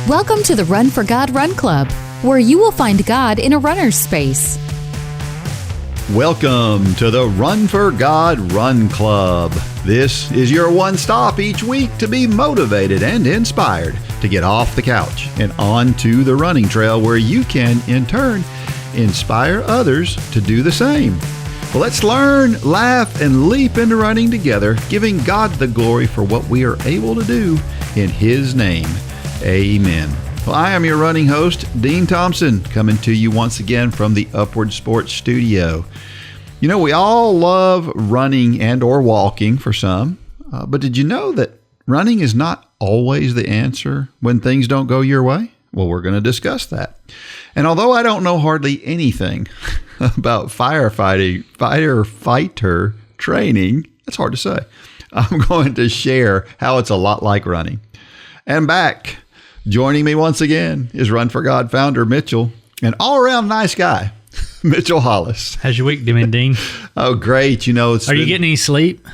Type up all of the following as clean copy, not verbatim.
Welcome to the Run for God Run Club, where you will find God in a runner's space. Welcome to the Run for God Run Club. This is your one stop each week to be motivated and inspired to get off the couch and onto the running trail where you can, in turn, inspire others to do the same. Well, let's learn, laugh, and leap into running together, giving God the glory for what we are able to do in His name. Amen. Well, I am your running host, Dean Thompson, coming to you once again from the Upward Sports Studio. You know, we all love running and or walking for some, but did you know that running is not always the answer when things don't go your way? Well, we're going to discuss that. And although I don't know hardly anything about firefighter training, that's hard to say, I'm going to share how it's a lot like running. And back, joining me once again is Run for God founder Mitchell, an all-around nice guy, Mitchell Hollis. How's your week doing, Dean? Oh, great. You know, Are you getting any sleep?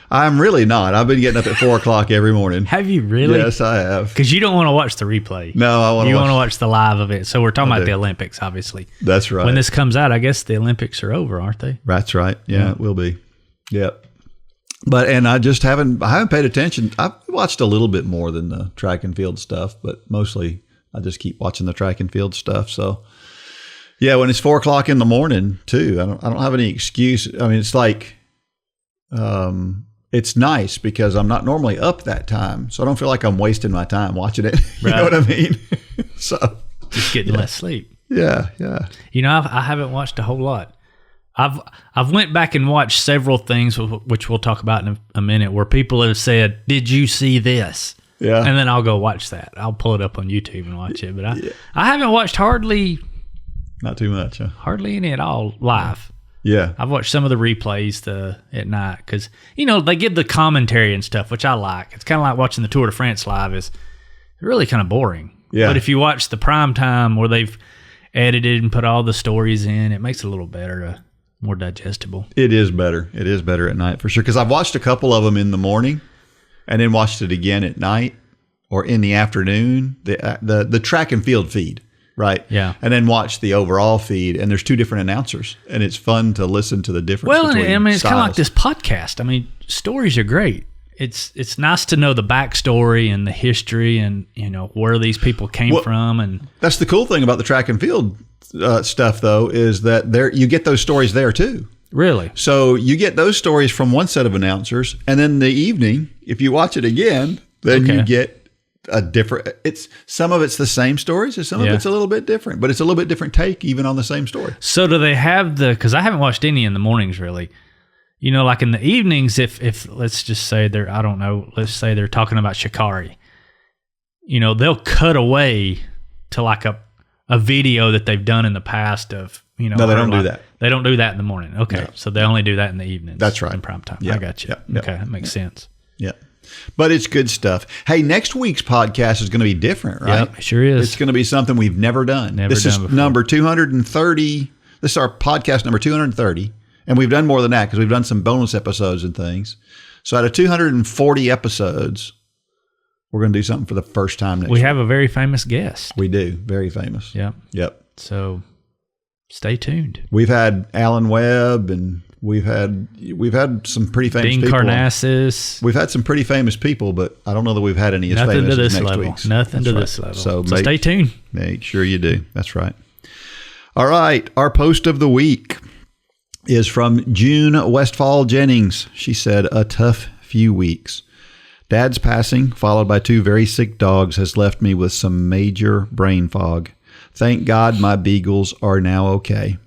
I'm really not. I've been getting up at 4 o'clock every morning. Have you really? Yes, I have. Because you don't want to watch the replay. No, I want to. You want to watch the live of it. So we're talking about the Olympics, obviously. That's right. When this comes out, I guess the Olympics are over, aren't they? That's right. Yeah, it will be. Yep. And I just haven't paid attention. I've watched a little bit more than the track and field stuff, but mostly I just keep watching the track and field stuff. So yeah, when it's 4 o'clock in the morning too, I don't have any excuse. I mean, it's like, it's nice because I'm not normally up that time. So I don't feel like I'm wasting my time watching it. You know what I mean? So just getting less sleep. Yeah. Yeah. You know, I haven't watched a whole lot. I've went back and watched several things, which we'll talk about in a minute, where people have said, "Did you see this?" Yeah, and then I'll go watch that. I'll pull it up on YouTube and watch it. But I haven't watched not too much, huh? Hardly any at all live. Yeah, I've watched some of the replays at night because they give the commentary and stuff, which I like. It's kind of like watching the Tour de France live. Is really kind of boring. Yeah, but if you watch the prime time where they've edited and put all the stories in, it makes it a little better. More digestible. It is better. It is better at night for sure. Because I've watched a couple of them in the morning, and then watched it again at night or in the afternoon. The track and field feed, right? Yeah. And then watch the overall feed, and there's two different announcers, and it's fun to listen to the difference. Well, between I mean, it's kind of styles. like this podcast. I mean, stories are great. It's nice to know the backstory and the history, and where these people came from. And that's the cool thing about the track and field stuff, though, is that you get those stories there too. Really? So you get those stories from one set of announcers, and then the evening, if you watch it again, then you get a different. Some of it's the same stories, and some of it's a little bit different, but it's a little bit different take even on the same story. So do they have because I haven't watched any in the mornings really. Like in the evenings, if let's just say let's say they're talking about Shikari, they'll cut away to like a video that they've done in the past of, No, they don't do that. They don't do that in the morning. Okay. No. So they only do that in the evenings. That's right. In prime time. Yep. I got you. Yep. Okay. That makes sense. Yeah. But it's good stuff. Hey, next week's podcast is going to be different, right? Yep, it sure is. It's going to be something we've never done. This is number 230. This is our podcast number 230. And we've done more than that because we've done some bonus episodes and things. So out of 240 episodes, we're going to do something for the first time next week. We have a very famous guest. We do. Very famous. Yep. So stay tuned. We've had Alan Webb, and we've had some pretty famous Dean people. Karnassus. We've had some pretty famous people, but I don't know that we've had any as famous as next week's. Nothing to this level. So stay tuned. Make sure you do. That's right. All right. Our post of the week is from June Westfall Jennings. She said, "A tough few weeks. Dad's passing, followed by 2 very sick dogs, has left me with some major brain fog. Thank God my beagles are now okay.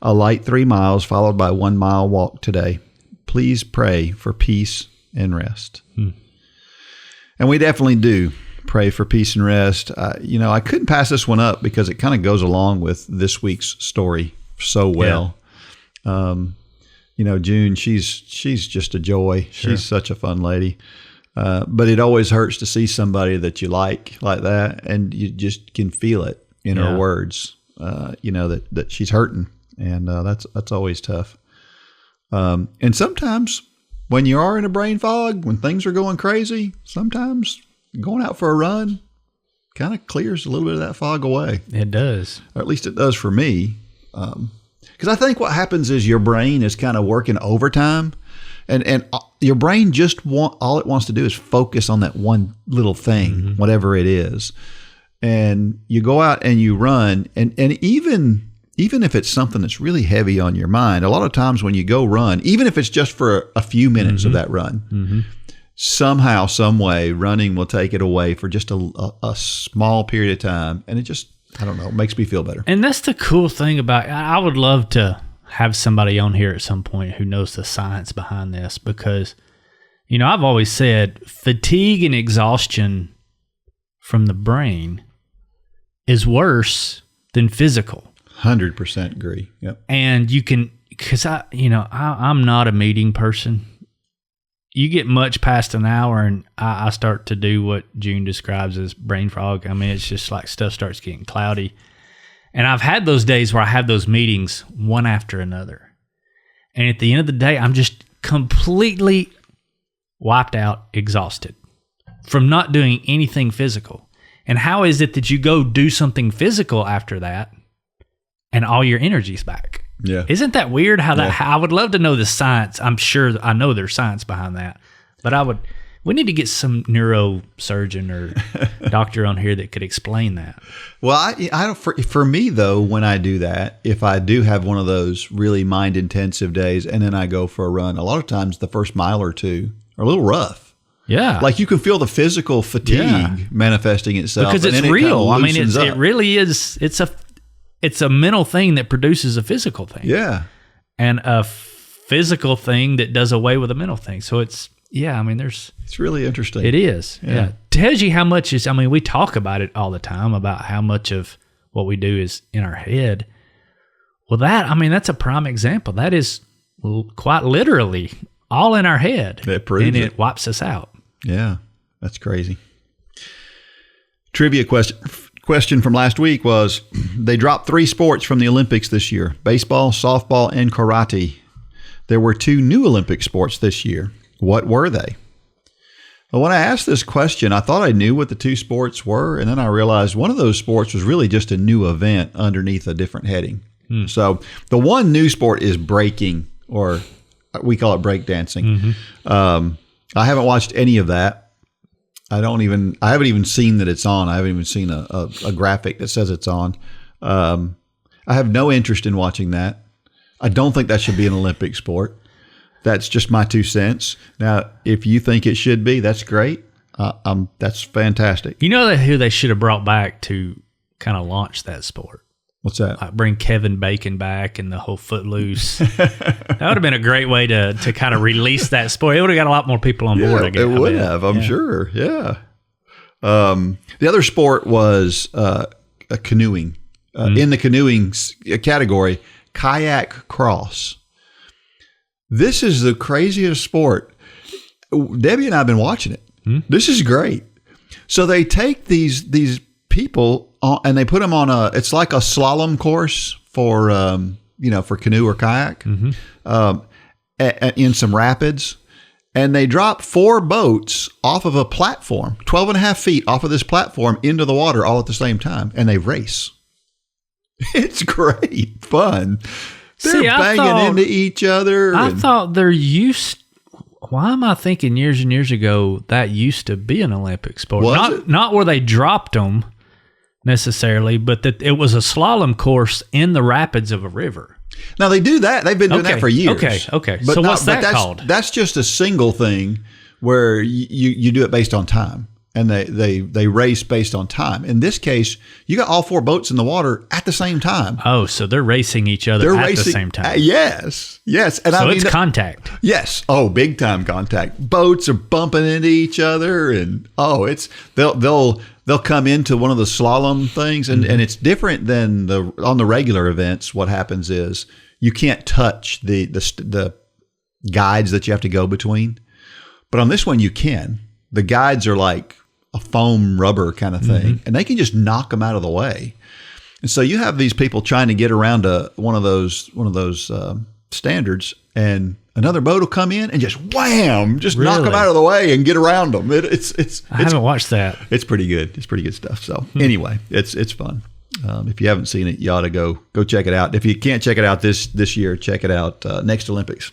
A light 3 miles, followed by 1 mile walk today. Please pray for peace and rest." And we definitely do pray for peace and rest. I couldn't pass this one up because it kind of goes along with this week's story so well. June, she's just a joy. Sure. She's such a fun lady. But it always hurts to see somebody that you like that, and you just can feel it in her words, that she's hurting, and that's always tough. And sometimes when you are in a brain fog, when things are going crazy, sometimes going out for a run kind of clears a little bit of that fog away. It does. Or at least it does for me. Because I think what happens is your brain is kind of working overtime, and your brain just all it wants to do is focus on that one little thing, whatever it is. And you go out and you run, and even if it's something that's really heavy on your mind, a lot of times when you go run, even if it's just for a few minutes of that run, somehow, some way, running will take it away for just a small period of time, and it just, I don't know, makes me feel better. And that's the cool thing about, I would love to have somebody on here at some point who knows the science behind this, because, you know, I've always said fatigue and exhaustion from the brain is worse than physical. 100% agree. Yep. And you can, because I'm not a meeting person. You get much past an hour and I start to do what June describes as brain fog. I mean, it's just like stuff starts getting cloudy. And I've had those days where I have those meetings one after another. And at the end of the day, I'm just completely wiped out, exhausted from not doing anything physical. And how is it that you go do something physical after that and all your energy's back? Yeah. Isn't that weird how that, I would love to know the science. I'm sure I know there's science behind that, but we need to get some neurosurgeon or doctor on here that could explain that. Well, I don't, for me though, when I do that, if I do have one of those really mind intensive days and then I go for a run, a lot of times the first mile or two are a little rough. Yeah. Like you can feel the physical fatigue manifesting itself. Because it's real. I mean, it really is. It's a mental thing that produces a physical thing. Yeah. And a physical thing that does away with a mental thing. So it's really interesting. It is. Yeah. Tells you how much is, I mean, we talk about it all the time about how much of what we do is in our head. Well, that's a prime example. That is quite literally all in our head. That proves and it wipes us out. Yeah. That's crazy. Trivia question from last week was, they dropped 3 sports from the Olympics this year: baseball, softball, and karate. There were 2 new Olympic sports this year. What were they? Well, when I asked this question, I thought I knew what the 2 sports were, and then I realized one of those sports was really just a new event underneath a different heading. So the one new sport is breaking, or we call it breakdancing. I haven't watched any of that. I haven't even seen that it's on. I haven't even seen a graphic that says it's on. I have no interest in watching that. I don't think that should be an Olympic sport. That's just my 2 cents. Now, if you think it should be, that's great. That's fantastic. You know who they should have brought back to kind of launch that sport? What's that? Like bring Kevin Bacon back and the whole Footloose. That would have been a great way to kind of release that sport. It would have got a lot more people on board. It would have, I'm sure. Yeah. The other sport was canoeing. In the canoeing category, kayak cross. This is the craziest sport. Debbie and I have been watching it. This is great. So they take these people and they put them on it's like a slalom course for canoe or kayak in some rapids. And they drop 4 boats off of a platform, 12 and a half feet off of this platform into the water all at the same time. And they race. It's great fun. They're banging into each other. I thought why am I thinking years and years ago that used to be an Olympic sport? Not where they dropped them necessarily, but that it was a slalom course in the rapids of a river. Now they do that. They've been doing that for years. Okay. But so what's that called? That's just a single thing where you do it based on time, and they race based on time. In this case, you got all 4 boats in the water at the same time. Oh, so they're racing each other at the same time. Yes. And so it's contact. Yes. Oh, big time contact. Boats are bumping into each other, and they'll come into one of the slalom things, and it's different than on the regular events. What happens is you can't touch the guides that you have to go between, but on this one you can. The guides are like a foam rubber kind of thing, and they can just knock them out of the way. And so you have these people trying to get around one of those standards, and another boat will come in and just wham, just knock them Really? out of the way and get around them. I haven't watched that. It's pretty good. It's pretty good stuff. So anyway, it's fun. If you haven't seen it, you ought to go check it out. If you can't check it out this year, check it out next Olympics.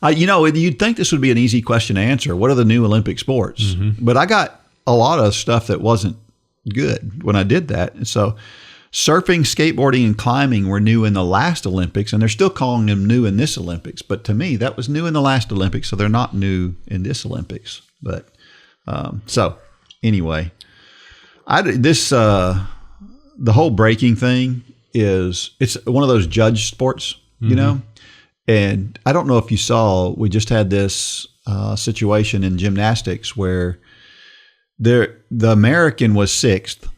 You'd think this would be an easy question to answer. What are the new Olympic sports? Mm-hmm. But I got a lot of stuff that wasn't good when I did that. And so surfing, skateboarding, and climbing were new in the last Olympics, and they're still calling them new in this Olympics. But to me, that was new in the last Olympics, so they're not new in this Olympics. But so anyway, the whole breaking thing it's one of those judge sports, you know. And I don't know if you saw, we just had this situation in gymnastics where the American was sixth,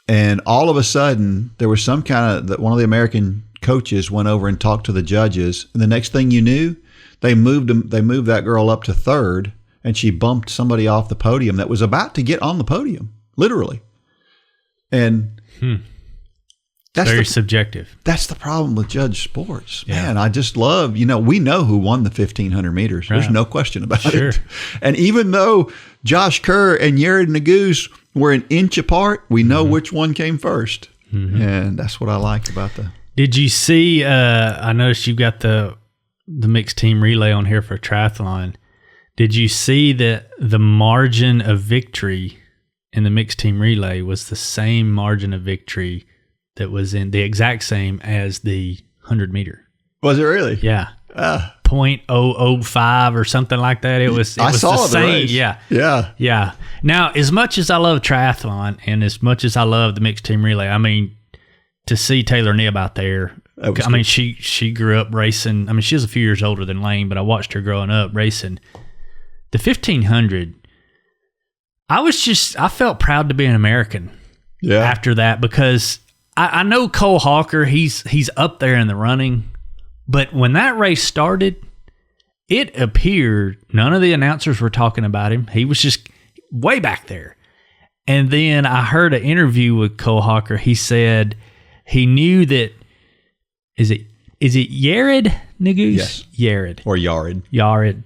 and all of a sudden there was some kind of one of the American coaches went over and talked to the judges, and the next thing you knew, they moved that girl up to third, and she bumped somebody off the podium that was about to get on the podium, literally. And that's very subjective. That's the problem with judge sports. Yeah. Man, I just love, we know who won the 1,500 meters. There's Right. no question about Sure. it. And even though Josh Kerr and Jared Naguse were an inch apart, we know which one came first. And that's what I like about the... Did you see, I noticed you've got the mixed team relay on here for triathlon. Did you see that the margin of victory in the mixed team relay was the same margin of victory that was in the exact same as the 100 meter? Was it really? Yeah. 0.005 or something like that. It was I saw the same. race. Yeah. Yeah. Yeah. Now, as much as I love triathlon and as much as I love the mixed team relay, I mean, to see Taylor Knibb out there, I mean, she grew up racing. I mean, she was a few years older than Lane, but I watched her growing up racing. The 1,500, I felt proud to be an American after that, because I know Cole Hawker, he's up there in the running, but when that race started, it appeared none of the announcers were talking about him. He was just way back there. And then I heard an interview with Cole Hawker. He said he knew that, is it Jared Naguse? Yes. Jared. Or Yared. Yared.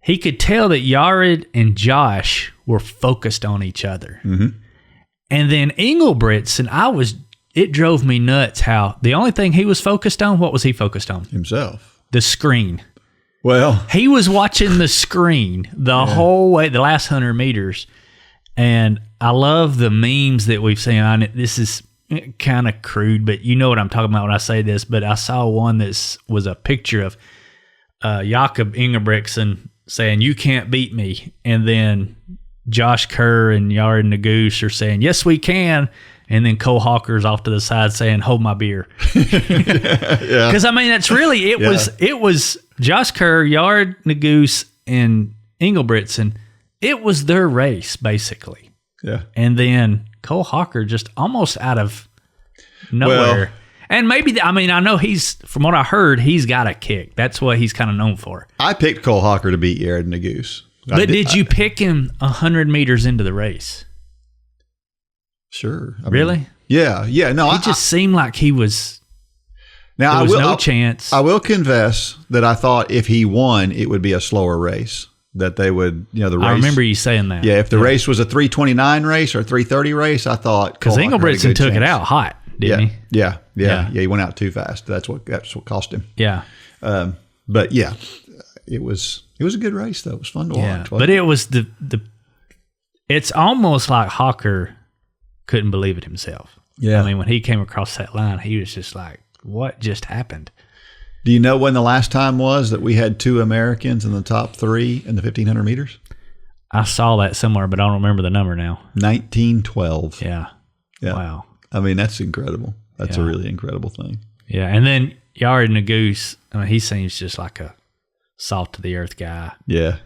He could tell that Yared and Josh were focused on each other. And then Engelbretson, it drove me nuts how the only thing he was focused on, what was he focused on? Himself. The screen. Well, He was watching the screen the whole way, the last 100 meters. And I love the memes that we've seen on it. This is kind of crude, but you know what I'm talking about when I say this. But I saw one that was a picture of Jakob Ingebrigtsen saying, "You can't beat me." And then Josh Kerr and Jared Naguse are saying, "Yes, we can." And then Cole Hawker's off to the side saying, "Hold my beer." Because I mean, that's really it was Josh Kerr, Jared Naguse, and Ingebrigtsen. It was their race basically. yeah. And then Cole Hawker just almost out of nowhere. Well, and maybe, I know from what I heard, he's got a kick. That's what he's kind of known for. I picked Cole Hawker to beat Jared Naguse. But did you pick him 100 meters into the race? Sure. Really? Yeah. No, He just seemed like he was. now There was no I'll- chance. I will confess that I thought if he won, it would be a slower race. That they would, the race. I remember you saying that. Yeah, if the race was a 3:29 race or a 3:30 race, I thought Because Cole Hawker had a Ingebrigtsen good took it chance. out hot, didn't he? Yeah. He went out too fast. That's what cost him. Yeah. But yeah, it was a good race though. It was fun to Yeah. watch. But it was it's almost like Hawker couldn't believe it himself. Yeah. I mean, when he came across that line, he was just like, what just happened? Do you know when the last time was that we had two Americans in the top three in the 1,500 meters? I saw that somewhere, but I don't remember the number now. 1912. Yeah. Yeah. Wow. I mean, that's incredible. That's a really incredible thing. Yeah. And then Jared Naguse, he seems just like a salt to the earth guy. Yeah.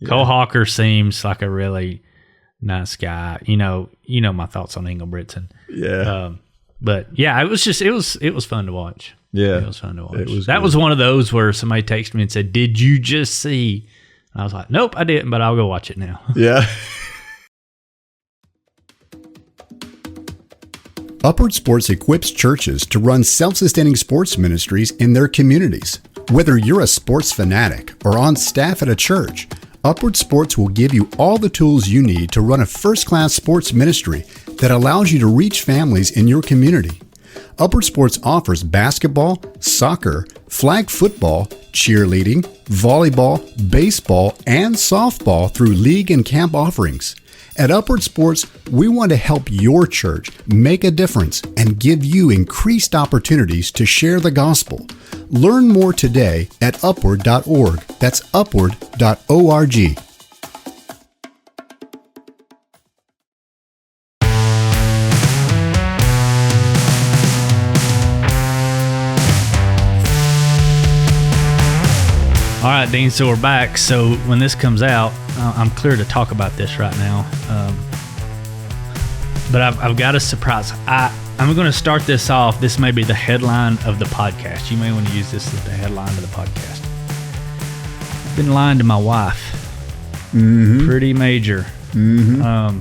Cole Hawker seems like a really nice guy. You know my thoughts on Ingebrigtsen. Yeah. But yeah, it was fun to watch. Yeah. It was fun to watch. It was that good. was one of those where somebody texted me and said, "Did you just see?" And I was like, "Nope, I didn't, but I'll go watch it now." Yeah. Upward Sports equips churches to run self-sustaining sports ministries in their communities. Whether you're a sports fanatic or on staff at a church, Upward Sports will give you all the tools you need to run a first-class sports ministry that allows you to reach families in your community. Upward Sports offers basketball, soccer, flag football, cheerleading, volleyball, baseball, and softball through league and camp offerings. At Upward Sports, we want to help your church make a difference and give you increased opportunities to share the gospel. Learn more today at upward.org. That's upward.org. All right, Dean, so we're back. So when this comes out, I'm clear to talk about this right now. But I've got a surprise. I'm going to start this off. This may be the headline of the podcast. You may want to use this as the headline of the podcast. I've been lying to my wife. Mm-hmm. Pretty major. Mm-hmm.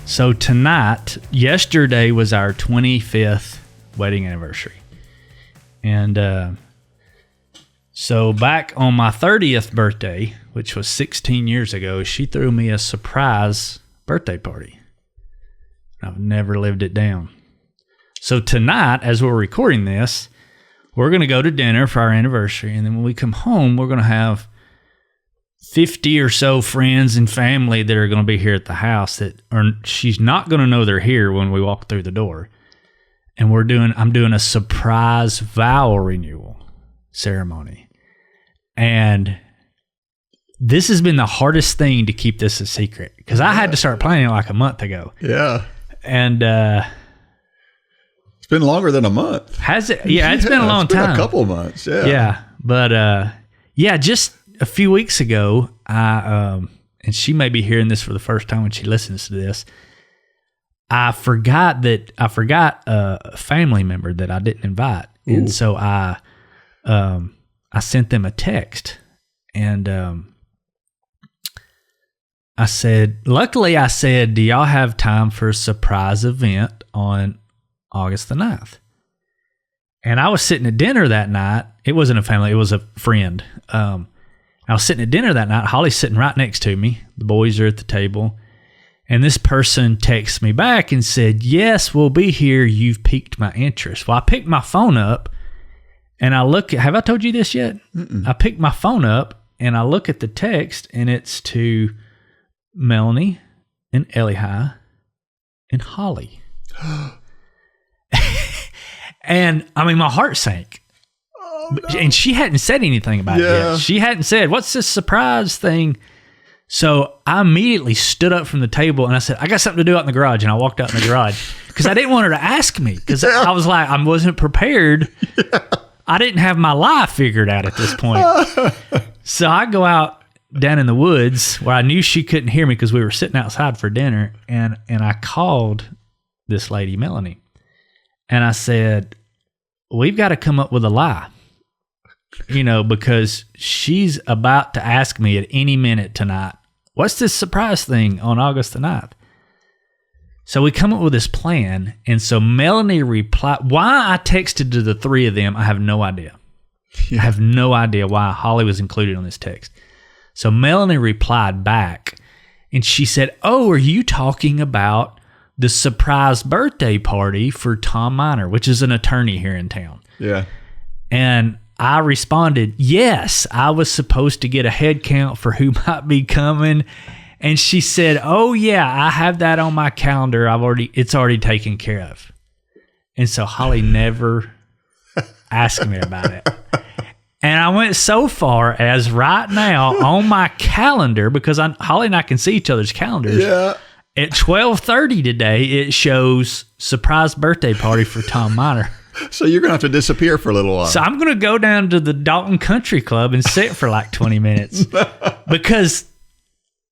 So tonight, yesterday was our 25th wedding anniversary. And so back on my 30th birthday, which was 16 years ago, she threw me a surprise birthday party. I've never lived it down. So tonight, as we're recording this, we're going to go to dinner for our anniversary. And then when we come home, we're going to have 50 or so friends and family that are going to be here at the house she's not going to know they're here when we walk through the door. And I'm doing a surprise vow renewal ceremony. And this has been the hardest thing to keep this a secret because I had to start planning like a month ago. Yeah. And it's been longer than a month. Has it? Yeah, it's been a long time. A couple of months. Yeah. Yeah. But just a few weeks ago, and she may be hearing this for the first time when she listens to this. I forgot a family member that I didn't invite. Ooh. And so I sent them a text, and I said, do y'all have time for a surprise event on August the 9th? And I was sitting at dinner that night. It wasn't a family, it was a friend. I was sitting at dinner that night. Holly's sitting right next to me. The boys are at the table. And this person texts me back and said, yes, we'll be here. You've piqued my interest. Well, I picked my phone up. And have I told you this yet? Mm-mm. I picked my phone up and I look at the text and it's to Melanie and Elihi and Holly. And I mean, my heart sank. Oh, no. And she hadn't said anything about it yet. She hadn't said, what's this surprise thing? So I immediately stood up from the table and I said, I got something to do out in the garage. And I walked out in the garage because I didn't want her to ask me because I was like, I wasn't prepared. Yeah. I didn't have my life figured out at this point. So I go out down in the woods where I knew she couldn't hear me because we were sitting outside for dinner. And I called this lady, Melanie. And I said, we've got to come up with a lie. Because she's about to ask me at any minute tonight, what's this surprise thing on August the 9th? So we come up with this plan, and so Melanie replied. Why I texted to the three of them, I have no idea. Yeah. I have no idea why Holly was included on this text. So Melanie replied back, and she said, oh, are you talking about the surprise birthday party for Tom Miner, which is an attorney here in town? Yeah. And I responded, yes, I was supposed to get a head count for who might be coming. And she said, oh yeah, I have that on my calendar. It's already taken care of. And so Holly never asked me about it. And I went so far as right now on my calendar, because Holly and I can see each other's calendars. Yeah. At 12:30 today, it shows surprise birthday party for Tom Miner. So you're going to have to disappear for a little while. So I'm going to go down to the Dalton Country Club and sit for like 20 minutes because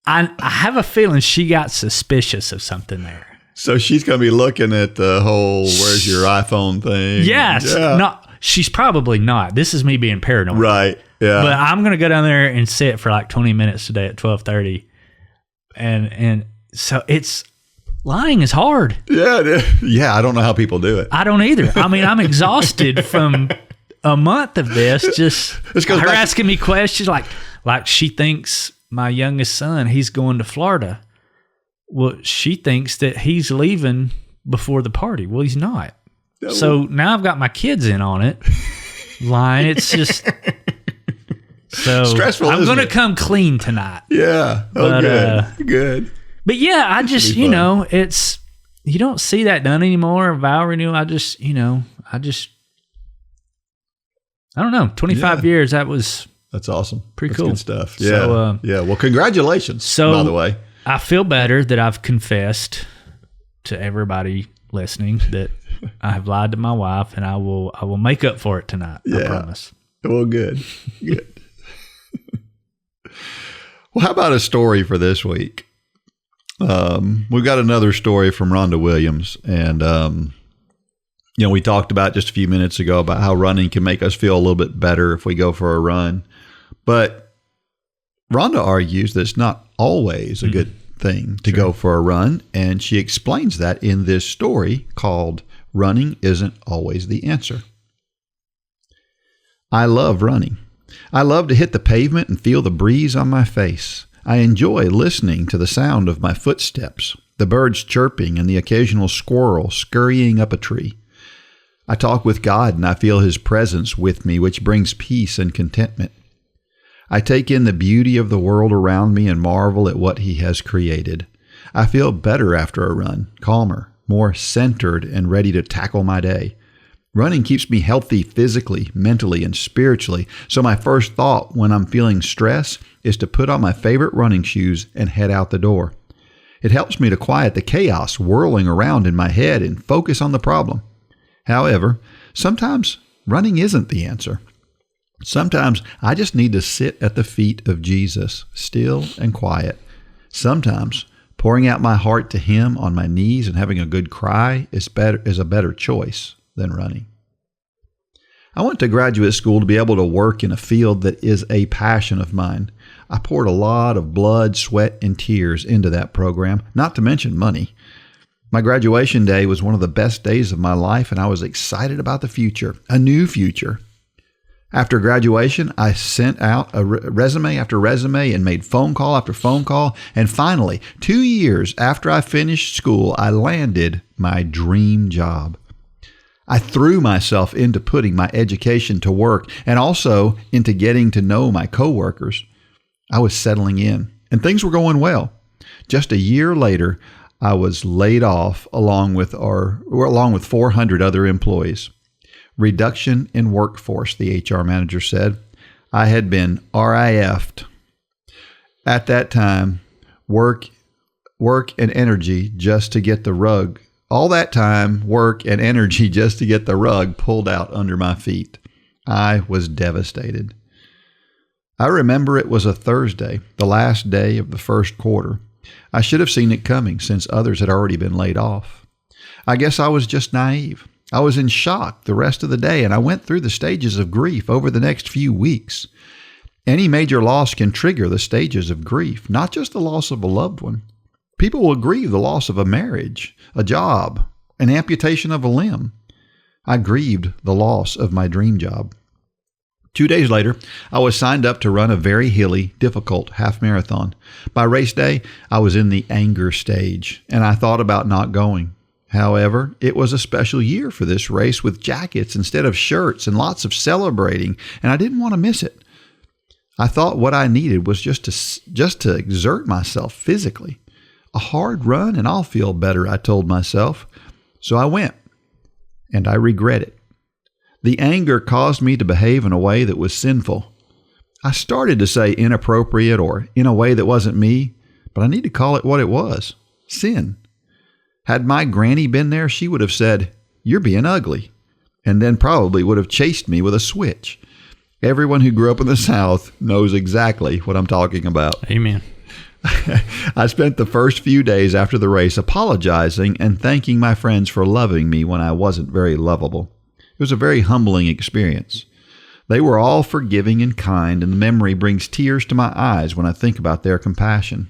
I have a feeling she got suspicious of something there. So she's going to be looking at the whole where's your iPhone thing. Yes. Yeah. No, she's probably not. This is me being paranoid. Right. Yeah. But I'm going to go down there and sit for like 20 minutes today at 12:30. And so lying is hard. Yeah. I don't know how people do it. I don't either. I mean, I'm exhausted from a month of this. Just her asking me questions like she thinks my youngest son, he's going to Florida. Well, she thinks that he's leaving before the party. Well, he's not. No. So now I've got my kids in on it. Lying. It's just so stressful. I'm going to come clean tonight. Yeah. Oh, but, good. But yeah, I just, you don't see that done anymore. Vow renewal. I don't know. 25 years. That's awesome. Pretty cool. Good stuff. Yeah. So, well, congratulations. By the way, I feel better that I've confessed to everybody listening that I have lied to my wife, and I will make up for it tonight. I promise. Well, good. Good. Well, how about a story for this week? We've got another story from Rhonda Williams, and we talked about just a few minutes ago about how running can make us feel a little bit better if we go for a run. But Rhonda argues that it's not always a good thing to go for a run, and she explains that in this story called Running Isn't Always the Answer. I love running. I love to hit the pavement and feel the breeze on my face. I enjoy listening to the sound of my footsteps, the birds chirping, and the occasional squirrel scurrying up a tree. I talk with God and I feel His presence with me, which brings peace and contentment. I take in the beauty of the world around me and marvel at what He has created. I feel better after a run, calmer, more centered, and ready to tackle my day. Running keeps me healthy physically, mentally, and spiritually, so my first thought when I'm feeling stress is to put on my favorite running shoes and head out the door. It helps me to quiet the chaos whirling around in my head and focus on the problem. However, sometimes running isn't the answer. Sometimes I just need to sit at the feet of Jesus, still and quiet. Sometimes pouring out my heart to Him on my knees and having a good cry is a better choice than running. I went to graduate school to be able to work in a field that is a passion of mine. I poured a lot of blood, sweat, and tears into that program, not to mention money. My graduation day was one of the best days of my life, and I was excited about the future, a new future. After graduation, I sent out a resume after resume and made phone call after phone call. And finally, 2 years after I finished school, I landed my dream job. I threw myself into putting my education to work and also into getting to know my coworkers. I was settling in and things were going well. Just a year later, I was laid off along with 400 other employees. Reduction in workforce, the HR manager said. I had been RIF'd. At that time, work and energy just to get the rug. All that time, work and energy just to get the rug pulled out under my feet. I was devastated. I remember it was a Thursday, the last day of the first quarter. I should have seen it coming since others had already been laid off. I guess I was just naive. I was in shock the rest of the day, and I went through the stages of grief over the next few weeks. Any major loss can trigger the stages of grief, not just the loss of a loved one. People will grieve the loss of a marriage, a job, an amputation of a limb. I grieved the loss of my dream job. 2 days later, I was signed up to run a very hilly, difficult half marathon. By race day, I was in the anger stage, and I thought about not going. However, it was a special year for this race with jackets instead of shirts and lots of celebrating, and I didn't want to miss it. I thought what I needed was just to exert myself physically. A hard run and I'll feel better, I told myself. So I went, and I regret it. The anger caused me to behave in a way that was sinful. I started to say inappropriate or in a way that wasn't me, but I need to call it what it was, sin. Had my granny been there, she would have said, "You're being ugly," and then probably would have chased me with a switch. Everyone who grew up in the South knows exactly what I'm talking about. Amen. I spent the first few days after the race apologizing and thanking my friends for loving me when I wasn't very lovable. It was a very humbling experience. They were all forgiving and kind, and the memory brings tears to my eyes when I think about their compassion.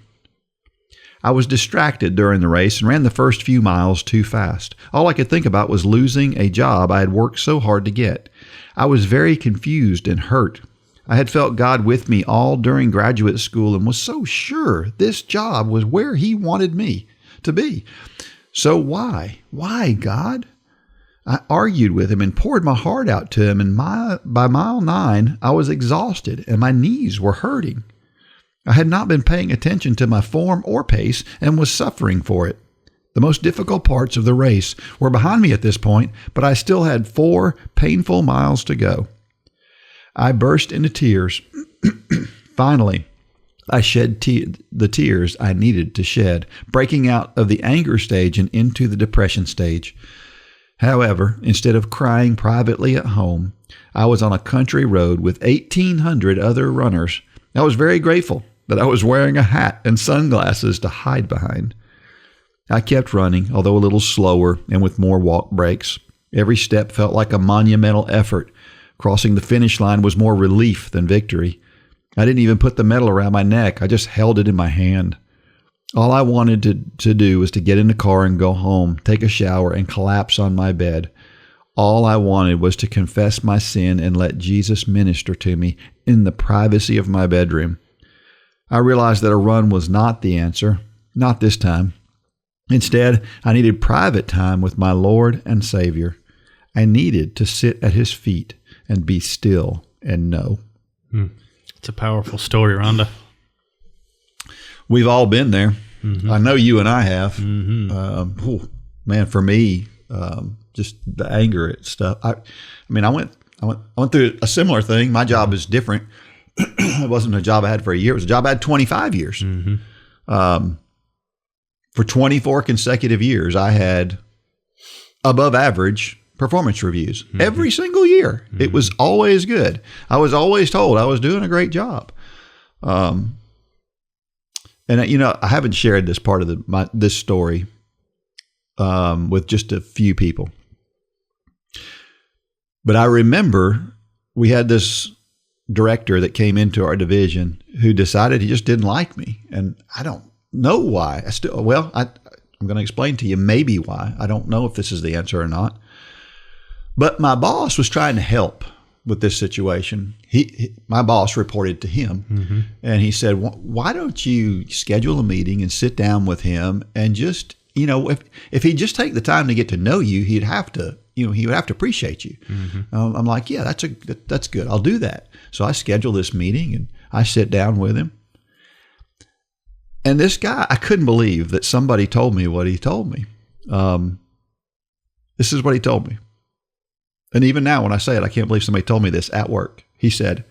I was distracted during the race and ran the first few miles too fast. All I could think about was losing a job I had worked so hard to get. I was very confused and hurt. I had felt God with me all during graduate school and was so sure this job was where He wanted me to be. So why? Why, God? I argued with Him and poured my heart out to Him, and by mile 9, I was exhausted and my knees were hurting. I had not been paying attention to my form or pace and was suffering for it. The most difficult parts of the race were behind me at this point, but I still had 4 painful miles to go. I burst into tears. Finally, I shed the tears I needed to shed, breaking out of the anger stage and into the depression stage. However, instead of crying privately at home, I was on a country road with 1,800 other runners. I was very grateful that I was wearing a hat and sunglasses to hide behind. I kept running, although a little slower and with more walk breaks. Every step felt like a monumental effort. Crossing the finish line was more relief than victory. I didn't even put the medal around my neck. I just held it in my hand. All I wanted to do was to get in the car and go home, take a shower, and collapse on my bed. All I wanted was to confess my sin and let Jesus minister to me in the privacy of my bedroom. I realized that a run was not the answer, not this time. Instead, I needed private time with my Lord and Savior. I needed to sit at His feet and be still and know. It's a powerful story, Rhonda. We've all been there. Mm-hmm. I know you and I have. Mm-hmm. Man, for me, just the anger at stuff. I went through a similar thing. My job is different. It wasn't a job I had for a year. It was a job I had 25 years. Mm-hmm. For 24 consecutive years, I had above average performance reviews every single year. It was always good. I was always told I was doing a great job. And I haven't shared this part of this story with just a few people. But I remember we had this director that came into our division who decided he just didn't like me, and I don't know why. I'm going to explain to you maybe why. I don't know if this is the answer or not. But my boss was trying to help with this situation. My boss reported to him, and he said, "Why don't you schedule a meeting and sit down with him and just, if he'd just take the time to get to know you, he would have to appreciate you." I'm like, "Yeah, that's good. I'll do that." So I schedule this meeting and I sit down with him. And this guy, I couldn't believe that somebody told me what he told me. This is what he told me. And even now when I say it, I can't believe somebody told me this at work. He said,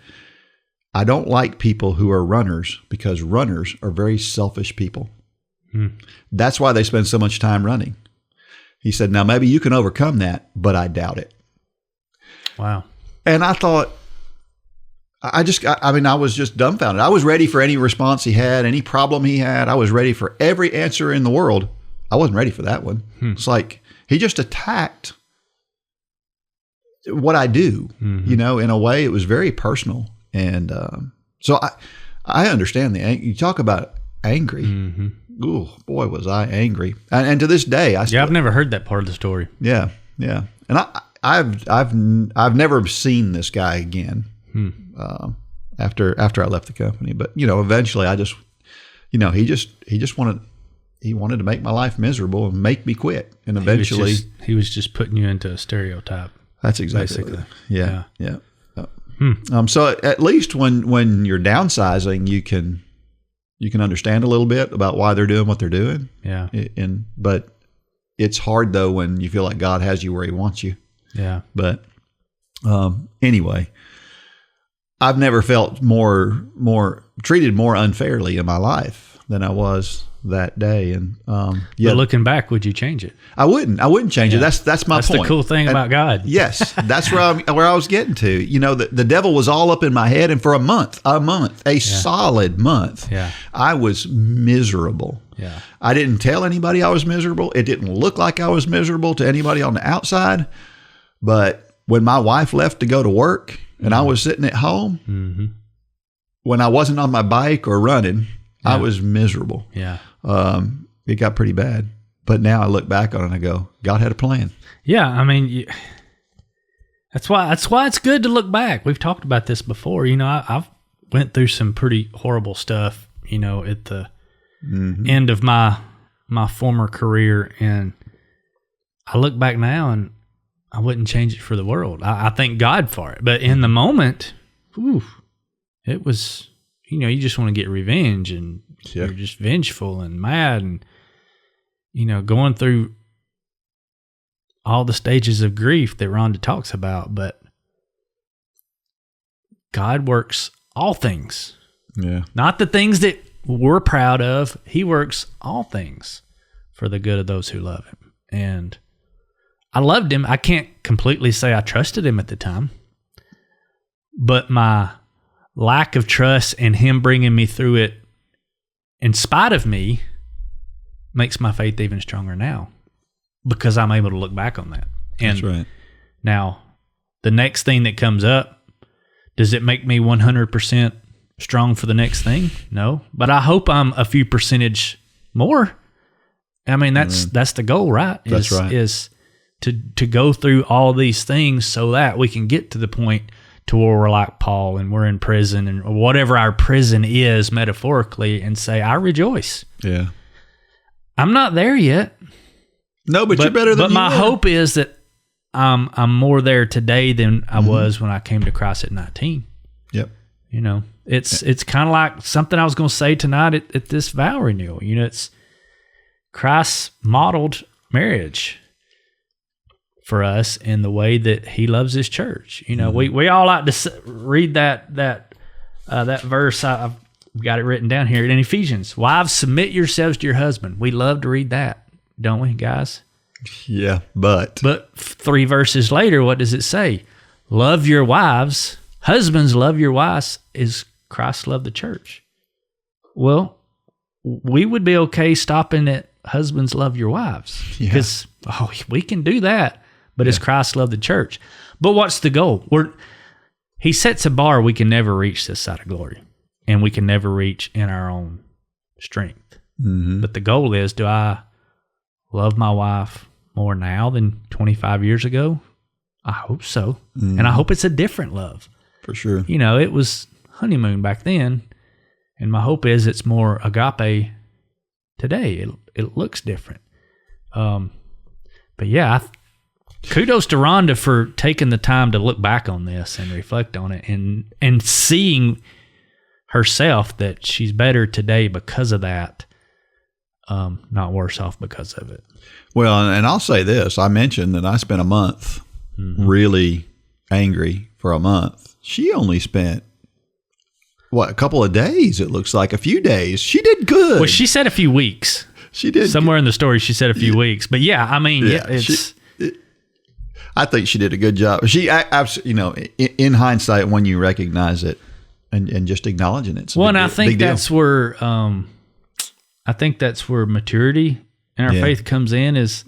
"I don't like people who are runners because runners are very selfish people. That's why they spend so much time running." He said, "Now maybe you can overcome that, but I doubt it." Wow. And I thought, I was just dumbfounded. I was ready for any response he had, any problem he had. I was ready for every answer in the world. I wasn't ready for that one. It's like he just attacked what I do, in a way. It was very personal. And so I understand you talk about angry. Ooh, boy, was I angry. And to this day, I've never heard that part of the story. Yeah. Yeah. And I've never seen this guy again. After I left the company, but eventually I just, he wanted to make my life miserable and make me quit. And eventually he was just putting you into a stereotype. That's exactly basically. Yeah. So at least when you're downsizing, you can understand a little bit about why they're doing what they're doing. Yeah. But it's hard though when you feel like God has you where He wants you. Yeah. But anyway, I've never felt more treated more unfairly in my life than I was that day. And but looking back, would you change it? I wouldn't change it. That's my point. That's the cool thing about God. Yes, that's where I was getting to. The devil was all up in my head, and for a solid month, I was miserable. Yeah. I didn't tell anybody I was miserable. It didn't look like I was miserable to anybody on the outside. But when my wife left to go to work and I was sitting at home, when I wasn't on my bike or running, I was miserable. Yeah. It got pretty bad. But now I look back on it and I go, God had a plan. Yeah, I mean, that's why it's good to look back. We've talked about this before. You know, I've went through some pretty horrible stuff, you know, at the end of my former career, and I look back now and I wouldn't change it for the world. I thank God for it. But in the moment, it was, you know, you just want to get revenge, and you're just vengeful and mad, and, you know, going through all the stages of grief that Rhonda talks about. But God works all things. Yeah. Not the things that we're proud of. He works all things for the good of those who love him. And I loved him. I can't completely say I trusted him at the time, but my lack of trust and him bringing me through it in spite of me makes my faith even stronger now, because I'm able to look back on that. And that's right. Now, the next thing that comes up, does it make me 100% strong for the next thing? No, but I hope I'm a few percentage more. I mean, that's the goal, right? That's right. Is to go through all these things so that we can get to the point to where we're like Paul and we're in prison, and whatever our prison is metaphorically, and say, I rejoice. Yeah. I'm not there yet. No, but you're better than But my hope is that I'm more there today than I was when I came to Christ at 19. Yep. You know, it's kind of like something I was going to say tonight at this vow renewal. You know, it's Christ modeled marriage for us in the way that he loves his church. You know, we all like to read that verse. I've got it written down here in Ephesians. Wives, submit yourselves to your husband. We love to read that, don't we, guys? Yeah, but 3 verses later, what does it say? Love your wives. Husbands, love your wives as Christ loved the church. Well, we would be okay stopping at husbands, love your wives, because we can do that. But as Christ loved the church. But what's the goal? He sets a bar we can never reach this side of glory, and we can never reach in our own strength. But the goal is, do I love my wife more now than 25 years ago? I hope so. And I hope it's a different love. For sure. You know, it was honeymoon back then, and my hope is it's more agape today. It looks different. But yeah, kudos to Rhonda for taking the time to look back on this and reflect on it, and seeing herself that she's better today because of that, not worse off because of it. Well, and I'll say this. I mentioned that I spent a month really angry for a month. She only spent, a couple of days, it looks like. A few days. She did good. Well, she said a few weeks. She did. Somewhere in the story, she said a few weeks. But yeah, I mean, I think she did a good job. She, you know, in hindsight, when you recognize it and just acknowledging it. Well, and I think that's where, maturity in our faith comes in. Is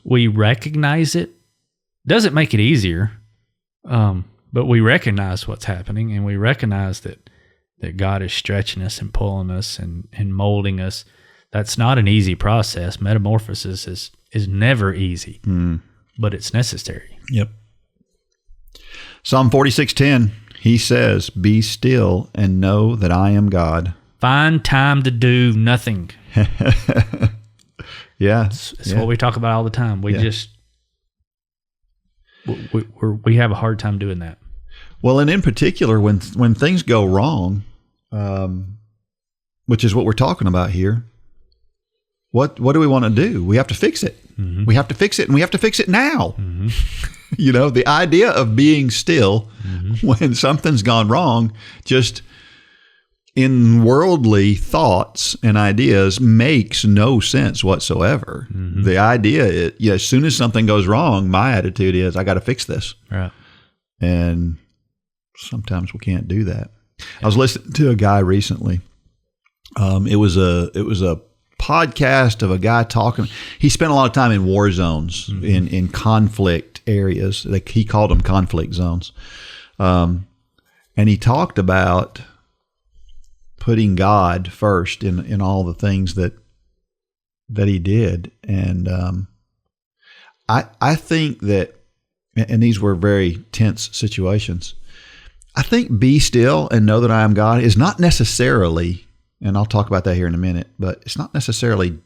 we recognize it. Doesn't make it easier, but we recognize what's happening, and we recognize that God is stretching us and pulling us and molding us. That's not an easy process. Metamorphosis is never easy. But it's necessary. Yep. Psalm 46:10, he says, "Be still and know that I am God." Find time to do nothing. Yeah. It's what we talk about all the time. We just, we have a hard time doing that. Well, and in particular, when things go wrong, which is what we're talking about here, what do we want to do? We have to fix it. We have to fix it, and we have to fix it now. You know, the idea of being still when something's gone wrong, just in worldly thoughts and ideas, makes no sense whatsoever. The idea is, as soon as something goes wrong, my attitude is, I got to fix this. Right. And sometimes we can't do that. I was listening to a guy recently. It was a podcast of a guy talking. He spent a lot of time in war zones, in conflict areas. Like, he called them conflict zones. And he talked about putting God first in all the things that he did. And I think that, and these were very tense situations, I think be still and know that I am God is not necessarily, and I'll talk about that here in a minute, but it's not necessarily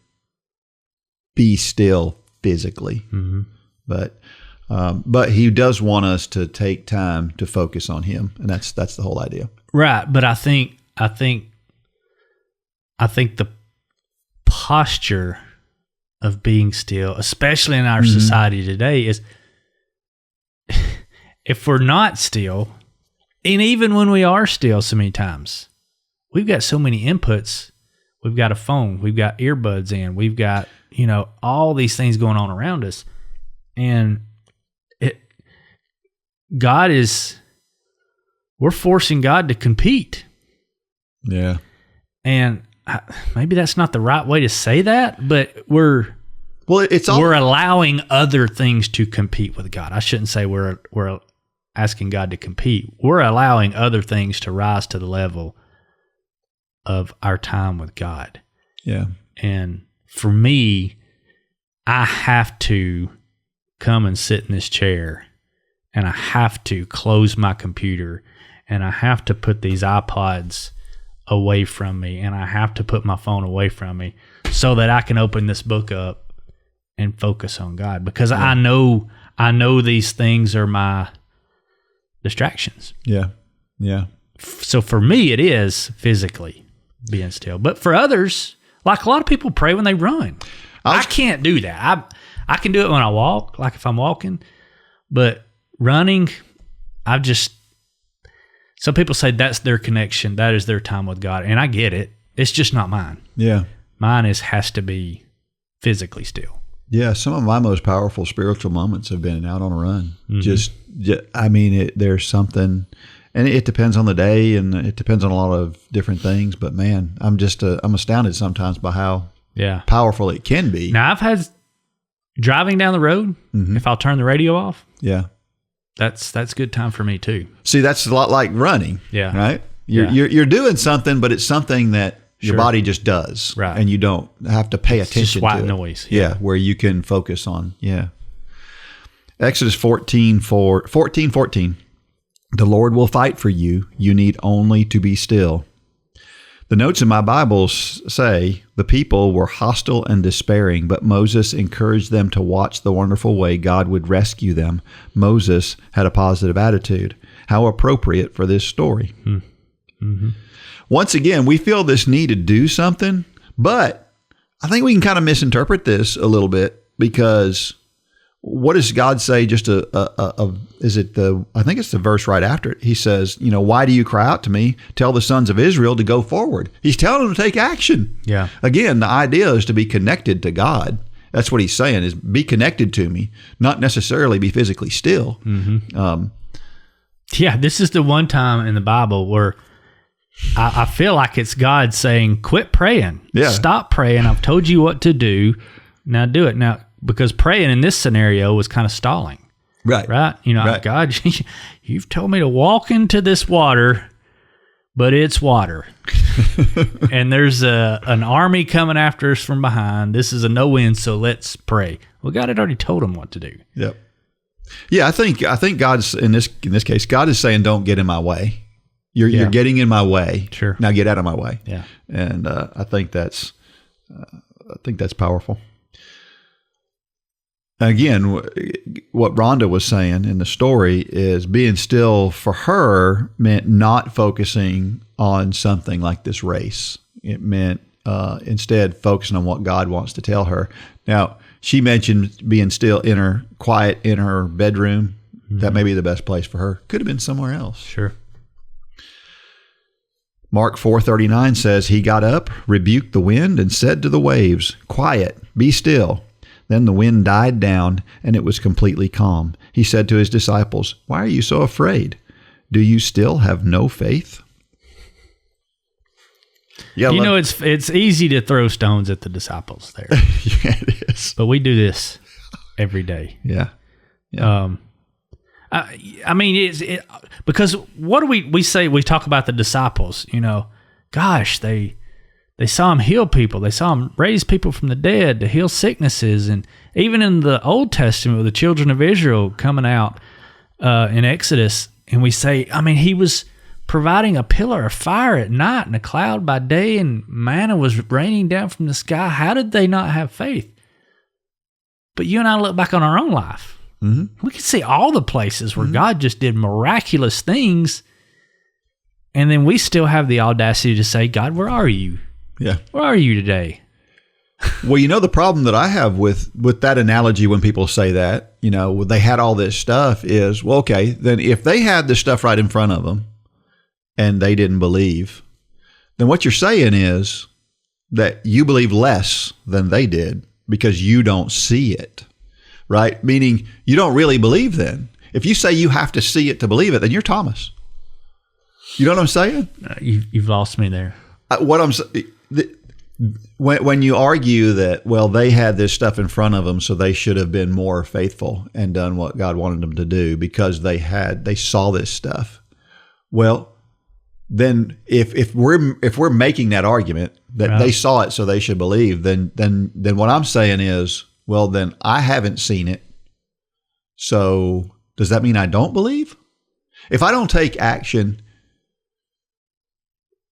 be still physically. Mm-hmm. But he does want us to take time to focus on him, and that's the whole idea. Right, but I think the posture of being still, especially in our society today, is if we're not still, and even when we are still so many times, we've got so many inputs. We've got a phone, we've got earbuds in, we've got, all these things going on around us. And we're forcing God to compete. Yeah. And maybe that's not the right way to say that, but we're allowing other things to compete with God. I shouldn't say we're asking God to compete. We're allowing other things to rise to the level of our time with God. Yeah. And for me, I have to come and sit in this chair, and I have to close my computer, and I have to put these iPods away from me, and I have to put my phone away from me so that I can open this book up and focus on God, because I know these things are my distractions. Yeah. Yeah. So for me, it is physically being still. But for others, like a lot of people pray when they run. I can't do that. I can do it when I walk, like if I'm walking, but running, some people say that's their connection. That is their time with God. And I get it. It's just not mine. Yeah. Mine has to be physically still. Yeah. Some of my most powerful spiritual moments have been out on a run. Mm-hmm. There's something, and it depends on the day, and it depends on a lot of different things, but man, I'm astounded sometimes by how powerful it can be. Now I've had driving down the road, if I'll turn the radio off. Yeah. That's good time for me too. See, that's a lot like running. Yeah. Right? You're doing something, but it's something that your body just does. Right. And you don't have to pay attention just white to it. Noise. Yeah. Where you can focus on. Yeah. Exodus 14:14. The Lord will fight for you. You need only to be still. The notes in my Bible say the people were hostile and despairing, but Moses encouraged them to watch the wonderful way God would rescue them. Moses had a positive attitude. How appropriate for this story. Mm-hmm. Once again, we feel this need to do something, but I think we can kind of misinterpret this a little bit, because what does God say? I think it's the verse right after it. He says, why do you cry out to me? Tell the sons of Israel to go forward. He's telling them to take action. Yeah. Again, the idea is to be connected to God. That's what he's saying, is be connected to me, not necessarily be physically still. Mm-hmm. This is the one time in the Bible where I feel like it's God saying, quit praying. Yeah. Stop praying. I've told you what to do. Now do it. Now, because praying in this scenario was kind of stalling. Right. Right. God, you've told me to walk into this water, but it's water. And there's an army coming after us from behind. This is a no-win, so let's pray. Well, God had already told him what to do. Yep. Yeah, I think God's, in this case, God is saying, don't get in my way. You're getting in my way. Sure. Now get out of my way. Yeah. And I think that's powerful. Again, what Rhonda was saying in the story is being still for her meant not focusing on something like this race. It meant instead focusing on what God wants to tell her. Now, she mentioned being still quiet in her bedroom. Mm-hmm. That may be the best place for her. Could have been somewhere else. Sure. Mark 4:39 says, he got up, rebuked the wind, and said to the waves, quiet, be still. Then the wind died down, and it was completely calm. He said to his disciples, why are you so afraid? Do you still have no faith? Yeah, it's easy to throw stones at the disciples there. Yeah, it is. But we do this every day. Yeah. Because what do we say? We talk about the disciples, gosh, they saw him heal people. They saw him raise people from the dead to heal sicknesses. And even in the Old Testament with the children of Israel coming out in Exodus, and we say, I mean, he was providing a pillar of fire at night and a cloud by day, and manna was raining down from the sky. How did they not have faith? But you and I look back on our own life. Mm-hmm. We can see all the places where God just did miraculous things, and then we still have the audacity to say, God, where are you? Yeah. Where are you today? Well, the problem that I have with that analogy when people say that, they had all this stuff is, well, okay, then if they had this stuff right in front of them and they didn't believe, then what you're saying is that you believe less than they did because you don't see it, right? Meaning you don't really believe then. If you say you have to see it to believe it, then you're Thomas. You know what I'm saying? You've lost me there. What I'm saying... When you argue that, well, they had this stuff in front of them, so they should have been more faithful and done what God wanted them to do because they saw this stuff. Well, then if we're making that argument that right. They saw it, so they should believe, then what I'm saying is, well, then I haven't seen it. So does that mean I don't believe? If I don't take action,